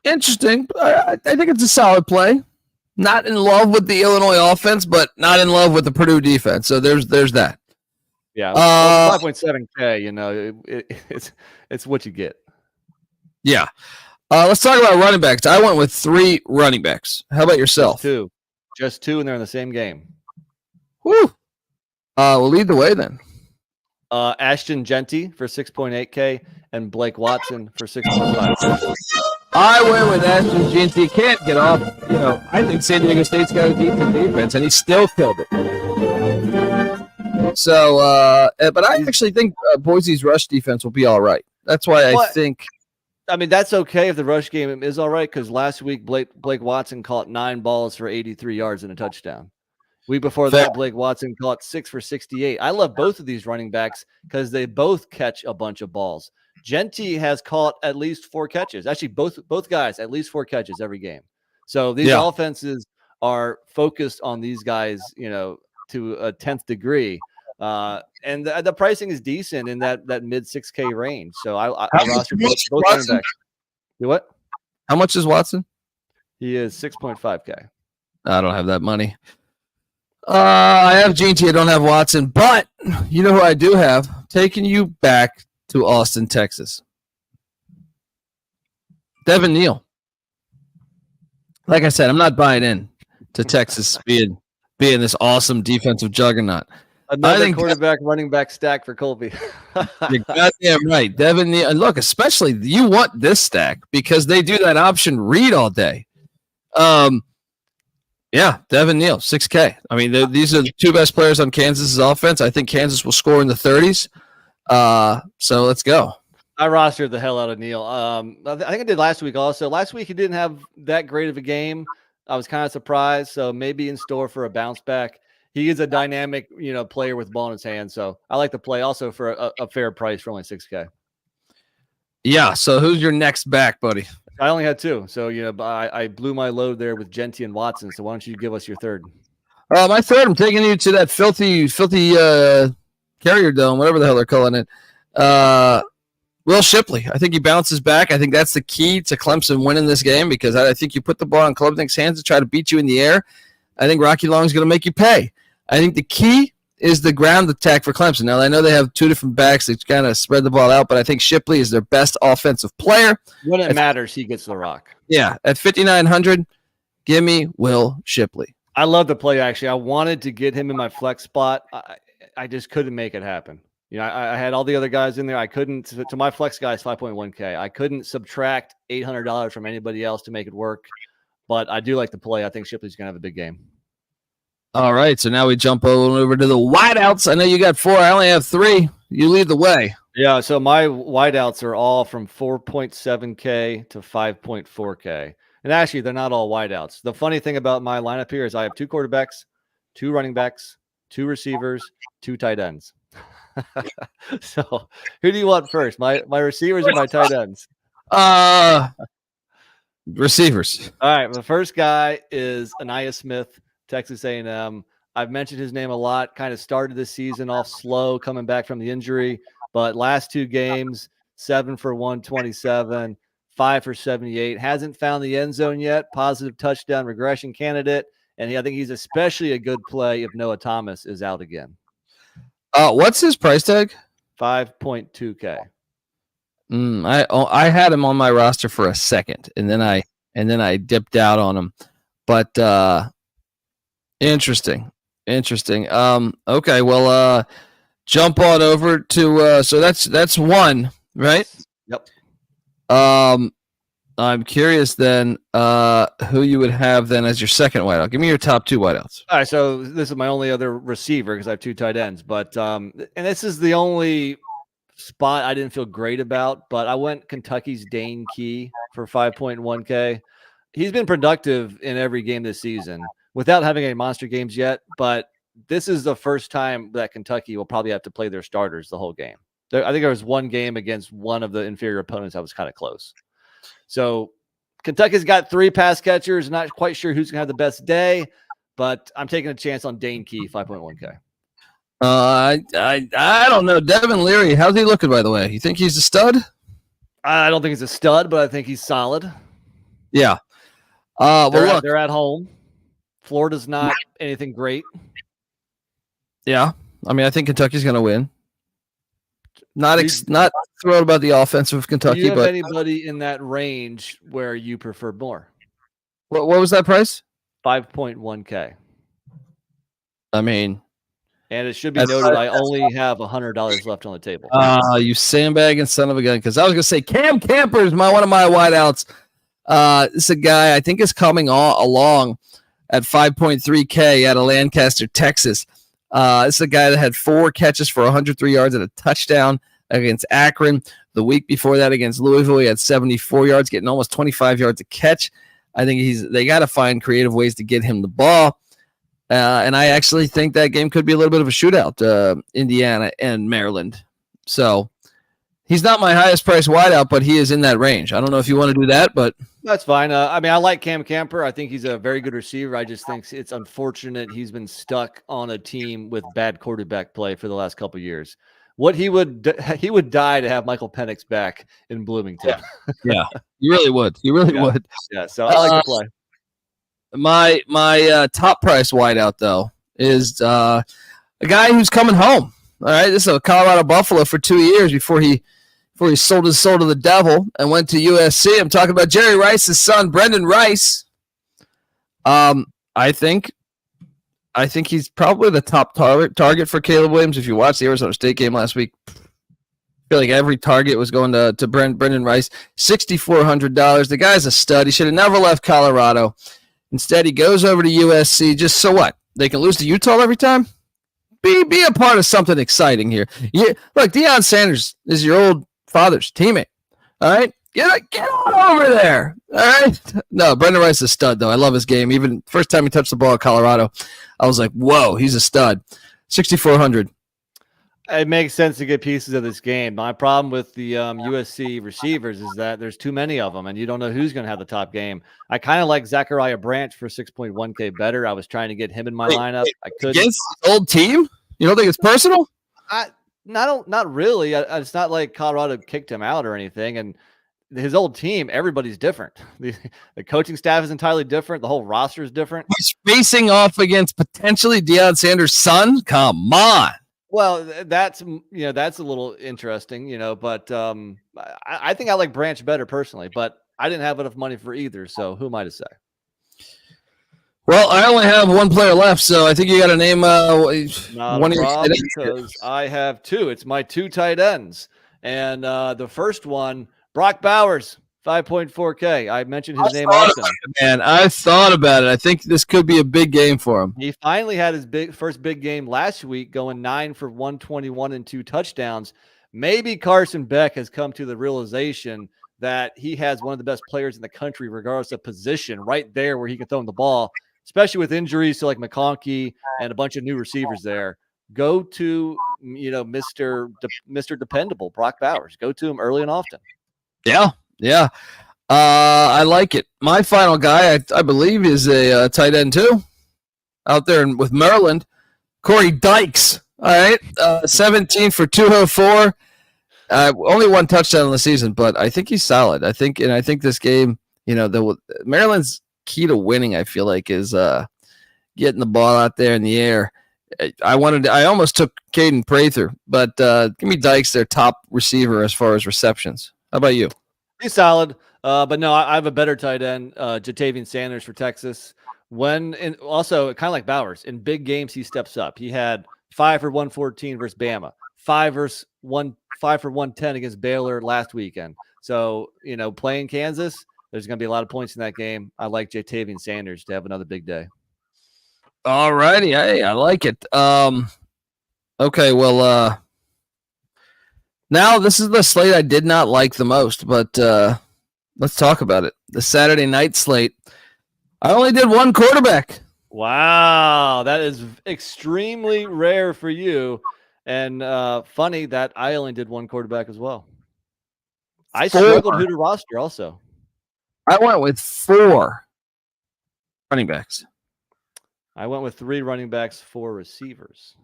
Interesting. I think it's a solid play. Not in love with the Illinois offense, but not in love with the Purdue defense. So there's that. Yeah, 5.7K, it's what you get. Yeah. Let's talk about running backs. I went with 3 running backs. How about yourself? Just two, and they're in the same game. Woo. We'll lead the way then. Ashton Genty for 6.8K and Blake Watson for 6.5K. I went with Ashton Genty. Can't get off. I think San Diego State's got a decent defense, and he still killed it. So, but I actually think Boise's rush defense will be all right. That's why I think. I mean, that's okay if the rush game is all right, because last week Blake Watson caught 9 balls for 83 yards and a touchdown. Week before that, Blake Watson caught 6 for 68. I love both of these running backs because they both catch a bunch of balls. Genty has caught at least 4 catches. Actually, both guys at least 4 catches every game. So these offenses are focused on these guys, to a 10th degree. And the pricing is decent in that mid 6K range. So I rostered both running backs. What? How much is Watson? He is 6.5K. I don't have that money. I have Genty. I don't have Watson. But you know who I do have? Taking you back to Austin, Texas. Devin Neal. Like I said, I'm not buying in to Texas being this awesome defensive juggernaut. Another quarterback running back stack for Colby. You're goddamn right. Devin Neal. And look, especially you want this stack because they do that option read all day. Devin Neal, 6K. I mean, these are the 2 best players on Kansas's offense. I think Kansas will score in the 30s. So let's go. I rostered the hell out of Neal. I think I did last week also. Last week he didn't have that great of a game. I was kind of surprised. So maybe in store for a bounce back. He is a dynamic, player with the ball in his hand. So I like to play also for a fair price for only 6K. Yeah. So who's your next back, buddy? I only had 2. So, I blew my load there with Genty and Watson. So why don't you give us your third? My third, I'm taking you to that filthy Carrier Dome, whatever the hell they're calling it. Will Shipley. I think he bounces back. I think that's the key to Clemson winning this game because I think you put the ball in Klubnik's hands to try to beat you in the air. I think Rocky Long's going to make you pay. I think the key is the ground attack for Clemson. Now, I know they have two different backs. They kind of spread the ball out, but I think Shipley is their best offensive player. When it matters, he gets the rock. Yeah, at 5,900, give me Will Shipley. I love the play, actually. I wanted to get him in my flex spot. I just couldn't make it happen. I had all the other guys in there. I couldn't, to my flex guys, 5.1K. I couldn't subtract $800 from anybody else to make it work. But I do like the play. I think Shipley's going to have a big game. All right, so now we jump over to the wideouts. I know you got 4. I only have 3. You lead the way. Yeah, so my wideouts are all from 4.7K to 5.4K. And actually, they're not all wideouts. The funny thing about my lineup here is I have 2 quarterbacks, 2 running backs, 2 receivers, 2 tight ends. So who do you want first? My receivers or my tight ends? Receivers. All right, the first guy is Anaya Smith, Texas A&M. I've mentioned his name a lot. Kind of started this season off slow, coming back from the injury, but last 2 games, 7 for 127, 5 for 78. Hasn't found the end zone yet. Positive touchdown regression candidate, and I think he's especially a good play if Noah Thomas is out again. What's his price tag? 5.2K. I had him on my roster for a second, and then I dipped out on him. But interesting. Okay, well, jump on over to so that's 1, right? Yep. I'm curious then who you would have then as your second wideout. Give me your top 2 wideouts. All right, so this is my only other receiver because I have 2 tight ends, but and this is the only spot I didn't feel great about, but I went Kentucky's Dane Key for 5.1K. He's been productive in every game this season without having any monster games yet, but this is the first time that Kentucky will probably have to play their starters the whole game. I think there was 1 game against one of the inferior opponents that was kind of close. So Kentucky's got 3 pass catchers. Not quite sure who's going to have the best day, but I'm taking a chance on Dane Key, 5.1K. I don't know. Devin Leary, how's he looking, by the way? You think he's a stud? I don't think he's a stud, but I think he's solid. Yeah. They're at home. Florida's not anything great. Yeah. I mean, I think Kentucky's going to win. Not thrilled about the offense of Kentucky. Do you have but anybody in that range where you prefer more? What was that price? 5.1K. I mean, and it should be noted I only have $100 left on the table. You sandbagging son of a gun. Because I was going to say Cam Camper is one of my wideouts. This is a guy I think is coming along at 5.3K out of Lancaster, Texas. This is a guy that had 4 catches for 103 yards and a touchdown against Akron. The week before that against Louisville, he had 74 yards, getting almost 25 yards a catch. I think they got to find creative ways to get him the ball. And I actually think that game could be a little bit of a shootout, Indiana and Maryland. So he's not my highest price wideout, but he is in that range. I don't know if you want to do that, but that's fine. I mean, I like Cam Camper. I think he's a very good receiver. I just think it's unfortunate he's been stuck on a team with bad quarterback play for the last couple of years. What he would die to have Michael Penix back in Bloomington. Yeah, you really would. You really would. Yeah. So I like the play. My top price wideout though is a guy who's coming home. All right, this is a Colorado Buffalo for 2 years before he sold his soul to the devil and went to USC. I'm talking about Jerry Rice's son, Brendan Rice. I think he's probably the top target for Caleb Williams. If you watched the Arizona State game last week, I feel like every target was going to Brendan Rice. $6,400. The guy's a stud. He should have never left Colorado. Instead, he goes over to USC. Just so what? They can lose to Utah every time? Be a part of something exciting here. Look, Deion Sanders is your old father's teammate. All right? Get on over there. All right? No, Brendan Rice is a stud, though. I love his game. Even first time he touched the ball at Colorado, I was like, whoa, he's a stud. 6,400. It makes sense to get pieces of this game. My problem with the USC receivers is that there's too many of them, and you don't know who's going to have the top game. I kind of like Zachariah Branch for 6.1K better. I was trying to get him in my lineup. I couldn't. Against his old team? You don't think it's personal? Not really. It's not like Colorado kicked him out or anything. And his old team, everybody's different. The coaching staff is entirely different. The whole roster is different. He's facing off against potentially Deion Sanders' son. Come on. Well, that's a little interesting, but I think I like Branch better personally, but I didn't have enough money for either. So who am I to say? Well, I only have one player left, so I think you got to name one of your because I have two. It's my two tight ends. And the first one, Brock Bowers, 5.4K. I mentioned his name often. Man, I thought about it. I think this could be a big game for him. He finally had his first big game last week, going 9 for 121 and 2 touchdowns. Maybe Carson Beck has come to the realization that he has one of the best players in the country, regardless of position, right there where he can throw him the ball, especially with injuries to like McConkey and a bunch of new receivers there. Go to, Mr. Dependable, Brock Bowers. Go to him early and often. Yeah. I like it. My final guy, I believe, is a tight end too, out there with Maryland. Corey Dykes. All right, 17 for 204. Only one touchdown in the season, but I think he's solid. I think this game, Maryland's key to winning, I feel like, is getting the ball out there in the air. I almost took Caden Prather, but give me Dykes, their top receiver as far as receptions. How about you? He's solid, but no, I have a better tight end, Jatavian Sanders for Texas. Also kind of like Bowers, in big games he steps up. He had 5 for 114 versus Bama, 5 for 110 against Baylor last weekend. So playing Kansas, there's going to be a lot of points in that game. I like Jatavian Sanders to have another big day. All righty. Hey, I like it. Okay, well, now this is the slate I did not like the most, but let's talk about it. The Saturday night slate. I only did one quarterback. Wow, that is extremely rare for you. And funny that I only did one quarterback as well. I struggled who to roster also. I went with 4 running backs. I went with 3 running backs, 4 receivers.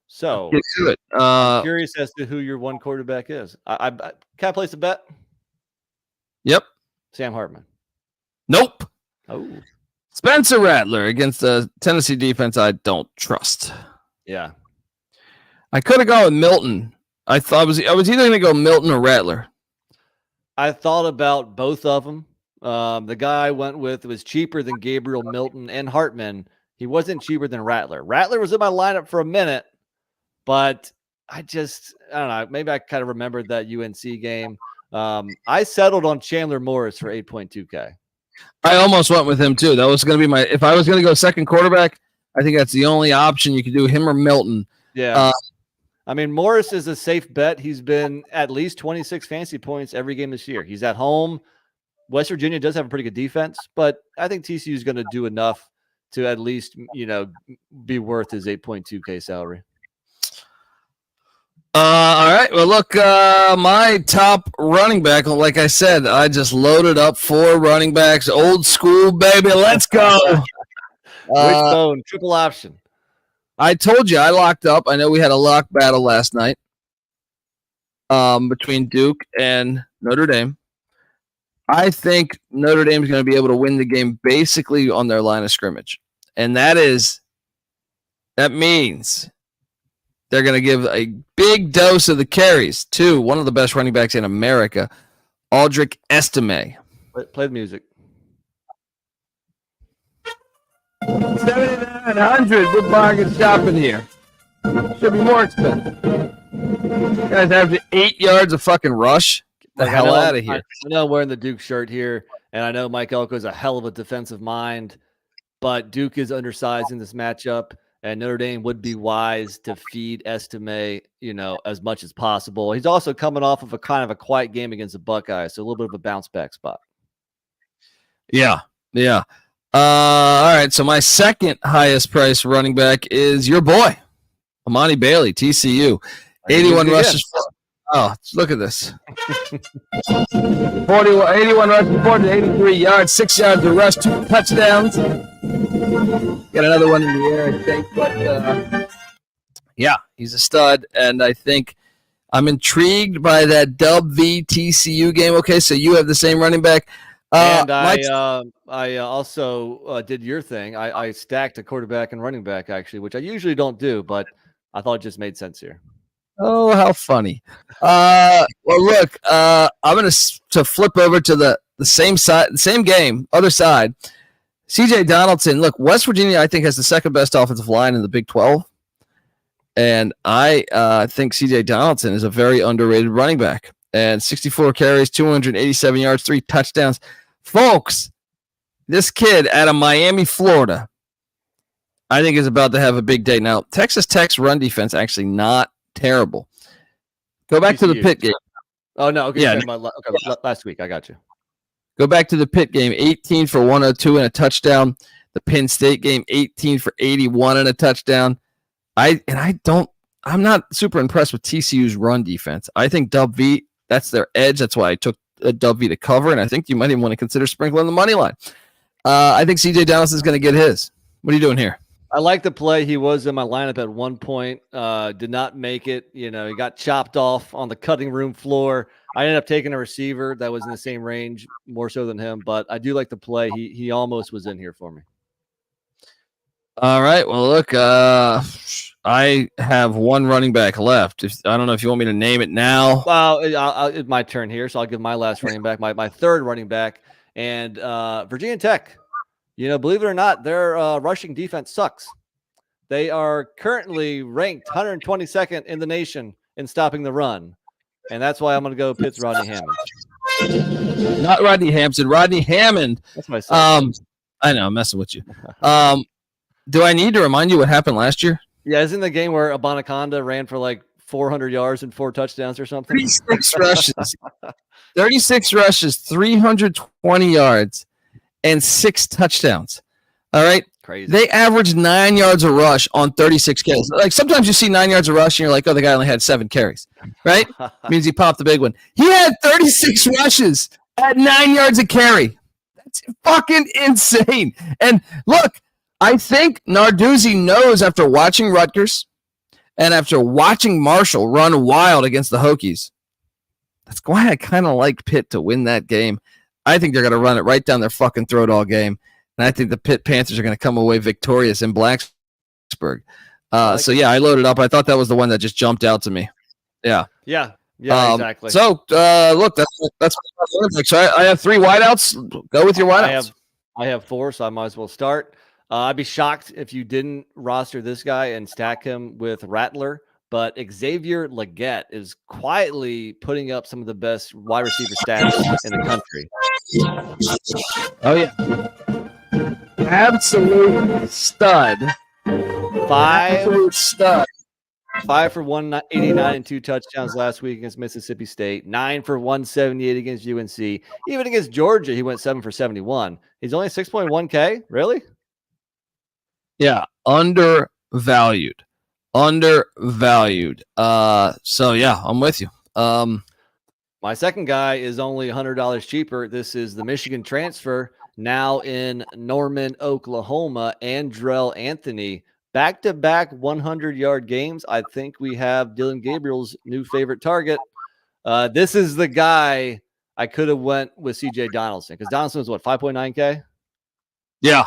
So get to it. I'm curious as to who your one quarterback is. I can I place a bet? Yep. Sam Hartman. Nope. Oh. Spencer Rattler against the Tennessee defense I don't trust. Yeah. I could have gone with Milton. I was either going to go Milton or Rattler. I thought about both of them. The guy I went with was cheaper than Gabriel, Milton, and Hartman. He wasn't cheaper than Rattler. Rattler was in my lineup for a minute, but I don't know. Maybe I kind of remembered that UNC game. I settled on Chandler Morris for 8.2K. I almost went with him too. That was going to be if I was going to go second quarterback, I think that's the only option. You could do him or Milton. Yeah. Morris is a safe bet. He's been at least 26 fantasy points every game this year. He's at home. West Virginia does have a pretty good defense, but I think TCU is going to do enough to at least, be worth his 8.2K salary. All right. Well, look, my top running back, like I said, I just loaded up 4 running backs. Old school, baby. Let's go. Wishbone, triple option. I told you I locked up. I know we had a lock battle last night between Duke and Notre Dame. I think Notre Dame is going to be able to win the game basically on their line of scrimmage. And that means they're going to give a big dose of the carries to one of the best running backs in America, Aldrick Estime. Play the music. 7,900. We're bargain shopping here. Should be more expensive. You guys have 8 yards of fucking rush. Get the hell out of here. I know I'm wearing the Duke shirt here, and I know Mike Elko is a hell of a defensive mind, but Duke is undersized in this matchup, and Notre Dame would be wise to feed Estime, as much as possible. He's also coming off of a kind of a quiet game against the Buckeyes, so a little bit of a bounce back spot. Yeah. All right, so my second highest price running back is your boy, Amani Bailey, TCU. 81 rushes. Oh, look at this. 81 rushes, 483 yards, 6 yards of rush, 2 touchdowns. Got another one in the air, I think. But, yeah, he's a stud, and I think I'm intrigued by that Dub v TCU game. Okay, so you have the same running back. And I also did your thing. I stacked a quarterback and running back, actually, which I usually don't do, but I thought it just made sense here. Oh, how funny. Well, look, I'm going to flip over to the same side, same game, other side. CJ Donaldson, look, West Virginia, I think, has the second best offensive line in the Big 12. And I think CJ Donaldson is a very underrated running back. And 64 carries, 287 yards, 3 touchdowns. Folks, this kid out of Miami, Florida, I think is about to have a big day. Now, Texas Tech's run defense actually not terrible. Go back to the Pitt game. Oh, no. Okay, yeah. Last week. I got you. Go back to the Pitt game, 18 for 102 and a touchdown. The Penn State game, 18 for 81 and a touchdown. I'm not super impressed with TCU's run defense. I think Dub V, that's their edge. That's why I took a Dub V to cover, and I think you might even want to consider sprinkling the money line. I think CJ Donaldson is going to get his. What are you doing here? I like the play. He was in my lineup at one point. Did not make it. He got chopped off on the cutting room floor. I ended up taking a receiver that was in the same range, more so than him. But I do like the play. He almost was in here for me. All right. Well, look, I have one running back left. I don't know if you want me to name it now. Well, it's my turn here, so I'll give my last running back, my third running back, and Virginia Tech. Believe it or not, their rushing defense sucks. They are currently ranked 122nd in the nation in stopping the run, and that's why I'm going to go Pitt's Rodney Hammond. Not Rodney Hampton. Rodney Hammond. That's my son. I know, I'm messing with you. Do I need to remind you what happened last year? Yeah, isn't the game where Abanaconda ran for like 400 yards and 4 touchdowns or something? 36 rushes, 320 yards, and 6 touchdowns. All right? Crazy. They averaged 9 yards a rush on 36 carries. Like sometimes you see 9 yards a rush and you're like, oh, the guy only had 7 carries, right? Means he popped the big one. He had 36 rushes at 9 yards a carry. That's fucking insane. And look, I think Narduzzi knows after watching Rutgers and after watching Marshall run wild against the Hokies. That's why I kind of like Pitt to win that game. I think they're going to run it right down their fucking throat all game. And I think the Pitt Panthers are going to come away victorious in Blacksburg. So, yeah, I loaded up. I thought that was the one that just jumped out to me. Yeah. Yeah, exactly. So, look, that's so I have 3 wideouts. Go with your wideouts. I have 4, so I might as well start. I'd be shocked if you didn't roster this guy and stack him with Rattler, but Xavier Legette is quietly putting up some of the best wide receiver stats in the country. Oh, yeah. Absolute stud. 5 for 189 and 2 touchdowns last week against Mississippi State. 9 for 178 against UNC. Even against Georgia, he went 7 for 71. He's only 6.1K? Really? Yeah, undervalued. So yeah, I'm with you. My second guy is only $100 cheaper. This is the Michigan transfer, now in Norman, Oklahoma, Andrell Anthony. Back-to-back 100-yard games. I think we have Dylan Gabriel's new favorite target. This is the guy I could have went with CJ Donaldson, because Donaldson was, 5.9K? Yeah.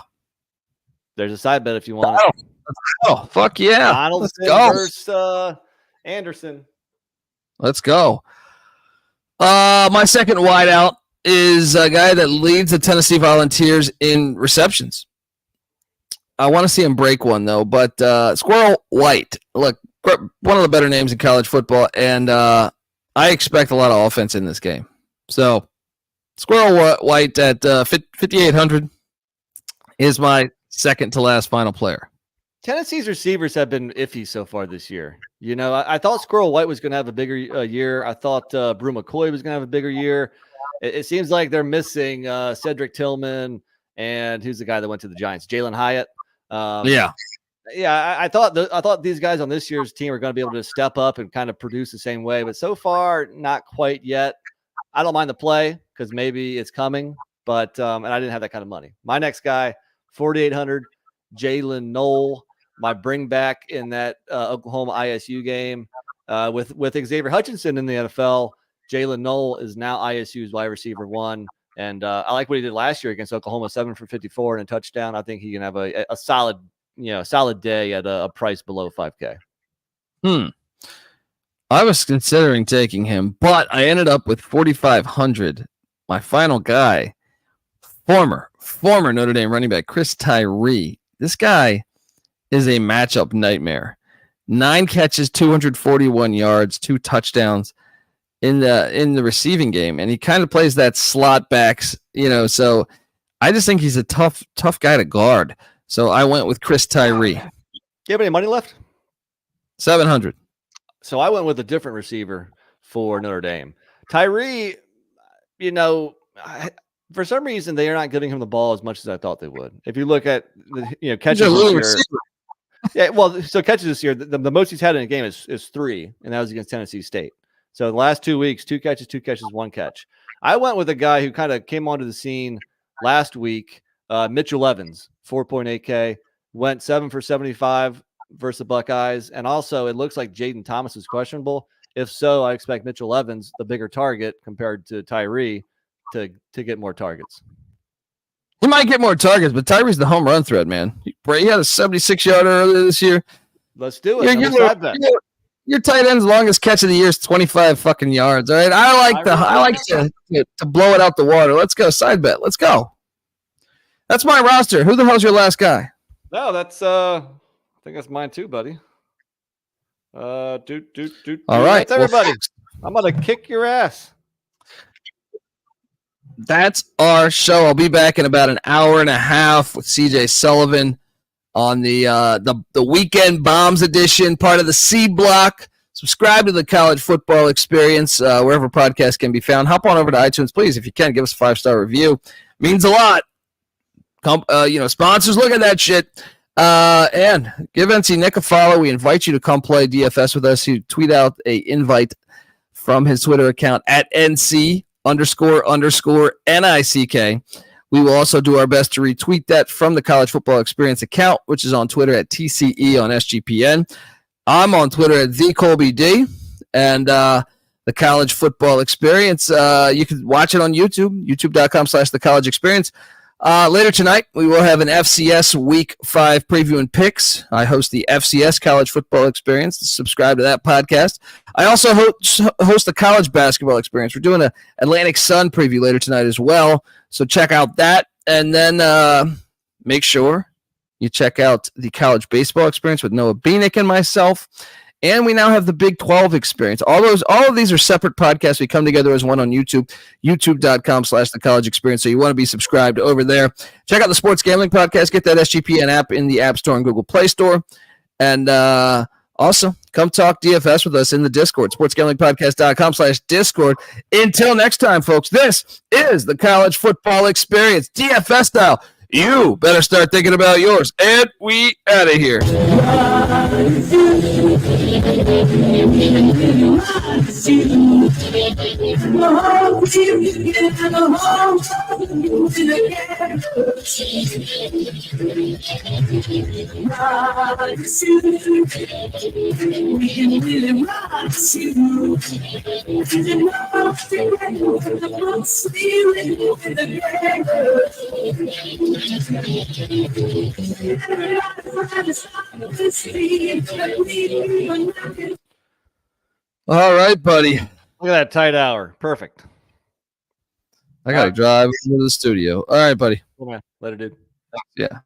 There's a side bet if you want it. Oh, fuck yeah. Donaldson versus Anderson. Let's go. My second wideout is a guy that leads the Tennessee Volunteers in receptions. I want to see him break one, though, but Squirrel White. Look, one of the better names in college football, and I expect a lot of offense in this game. So, Squirrel White at 5,800 is my second to last final player. Tennessee's receivers have been iffy so far this year. I thought Squirrel White was going to have a bigger year. I thought Brew McCoy was going to have a bigger year. It seems like they're missing Cedric Tillman and who's the guy that went to the Giants? Jalen Hyatt. Yeah. I thought these guys on this year's team are going to be able to step up and kind of produce the same way, but so far not quite yet. I don't mind the play because maybe it's coming, but and I didn't have that kind of money. My next guy, 4,800, Jalen Knoll, my bring back in that Oklahoma ISU game. With Xavier Hutchinson in the NFL, Jalen Knoll is now ISU's wide receiver 1. And I like what he did last year against Oklahoma, 7 for 54 and a touchdown. I think he can have a solid, solid day at a price below $5K. I was considering taking him, but I ended up with 4,500. My final guy, former Notre Dame running back Chris Tyree. This guy is a matchup nightmare. 9 catches, 241 yards, 2 touchdowns in the receiving game, and he kind of plays that slot backs, so I just think he's a tough guy to guard. So I went with Chris Tyree. Do you have any money left? 700. So I went with a different receiver for Notre Dame. Tyree, for some reason they are not giving him the ball as much as I thought they would. If you look at the catches this year, yeah, well, so catches this year, the most he's had in a game is 3, and that was against Tennessee State. So the last 2 weeks, 2 catches, 1 catch. I went with a guy who kind of came onto the scene last week, Mitchell Evans, 4.8K, went 7 for 75 versus the Buckeyes. And also, it looks like Jaden Thomas is questionable. If so, I expect Mitchell Evans, the bigger target compared to Tyree, to get more targets. He might get more targets, but Tyree's the home run threat, man. He had a 76-yarder earlier this year. Let's do it. Your tight end's longest catch of the year is 25 fucking yards. All right, I like to blow it out the water. Let's go side bet. Let's go. That's my roster. Who the hell's your last guy? No, that's I think that's mine too, buddy. All right, that's everybody. I'm gonna kick your ass. That's our show. I'll be back in about an hour and a half with CJ Sullivan on the Weekend Bombs edition, part of the C Block. Subscribe to the College Football Experience wherever podcasts can be found. Hop on over to iTunes, please, if you can. Give us a 5-star review. Means a lot. Sponsors, look at that shit. And give NC Nick a follow. We invite you to come play DFS with us. You tweet out a invite from his Twitter account at NC__NICK. We will also do our best to retweet that from the College Football Experience account, which is on Twitter at TCE on SGPN. I'm on Twitter at TheColbyD. And the College Football Experience, you can watch it on YouTube, youtube.com/The College Experience. Later tonight, we will have an FCS Week 5 preview and picks. I host the FCS College Football Experience. Subscribe to that podcast. I also host the College Basketball Experience. We're doing an Atlantic Sun preview later tonight as well, so check out that. And then make sure you check out the College Baseball Experience with Noah Beanick and myself. And we now have the Big 12 Experience. All of these are separate podcasts. We come together as one on YouTube, youtube.com/The College Experience. So you want to be subscribed over there. Check out the Sports Gambling Podcast. Get that SGPN app in the App Store and Google Play Store. And also, come talk DFS with us in the Discord, sportsgamblingpodcast.com/Discord. Until next time, folks, this is the College Football Experience, DFS style. You better start thinking about yours. And we out of here. All right, buddy. Look at that tight hour. Perfect. I got to drive to the studio. All right, buddy. Later, dude. Yeah.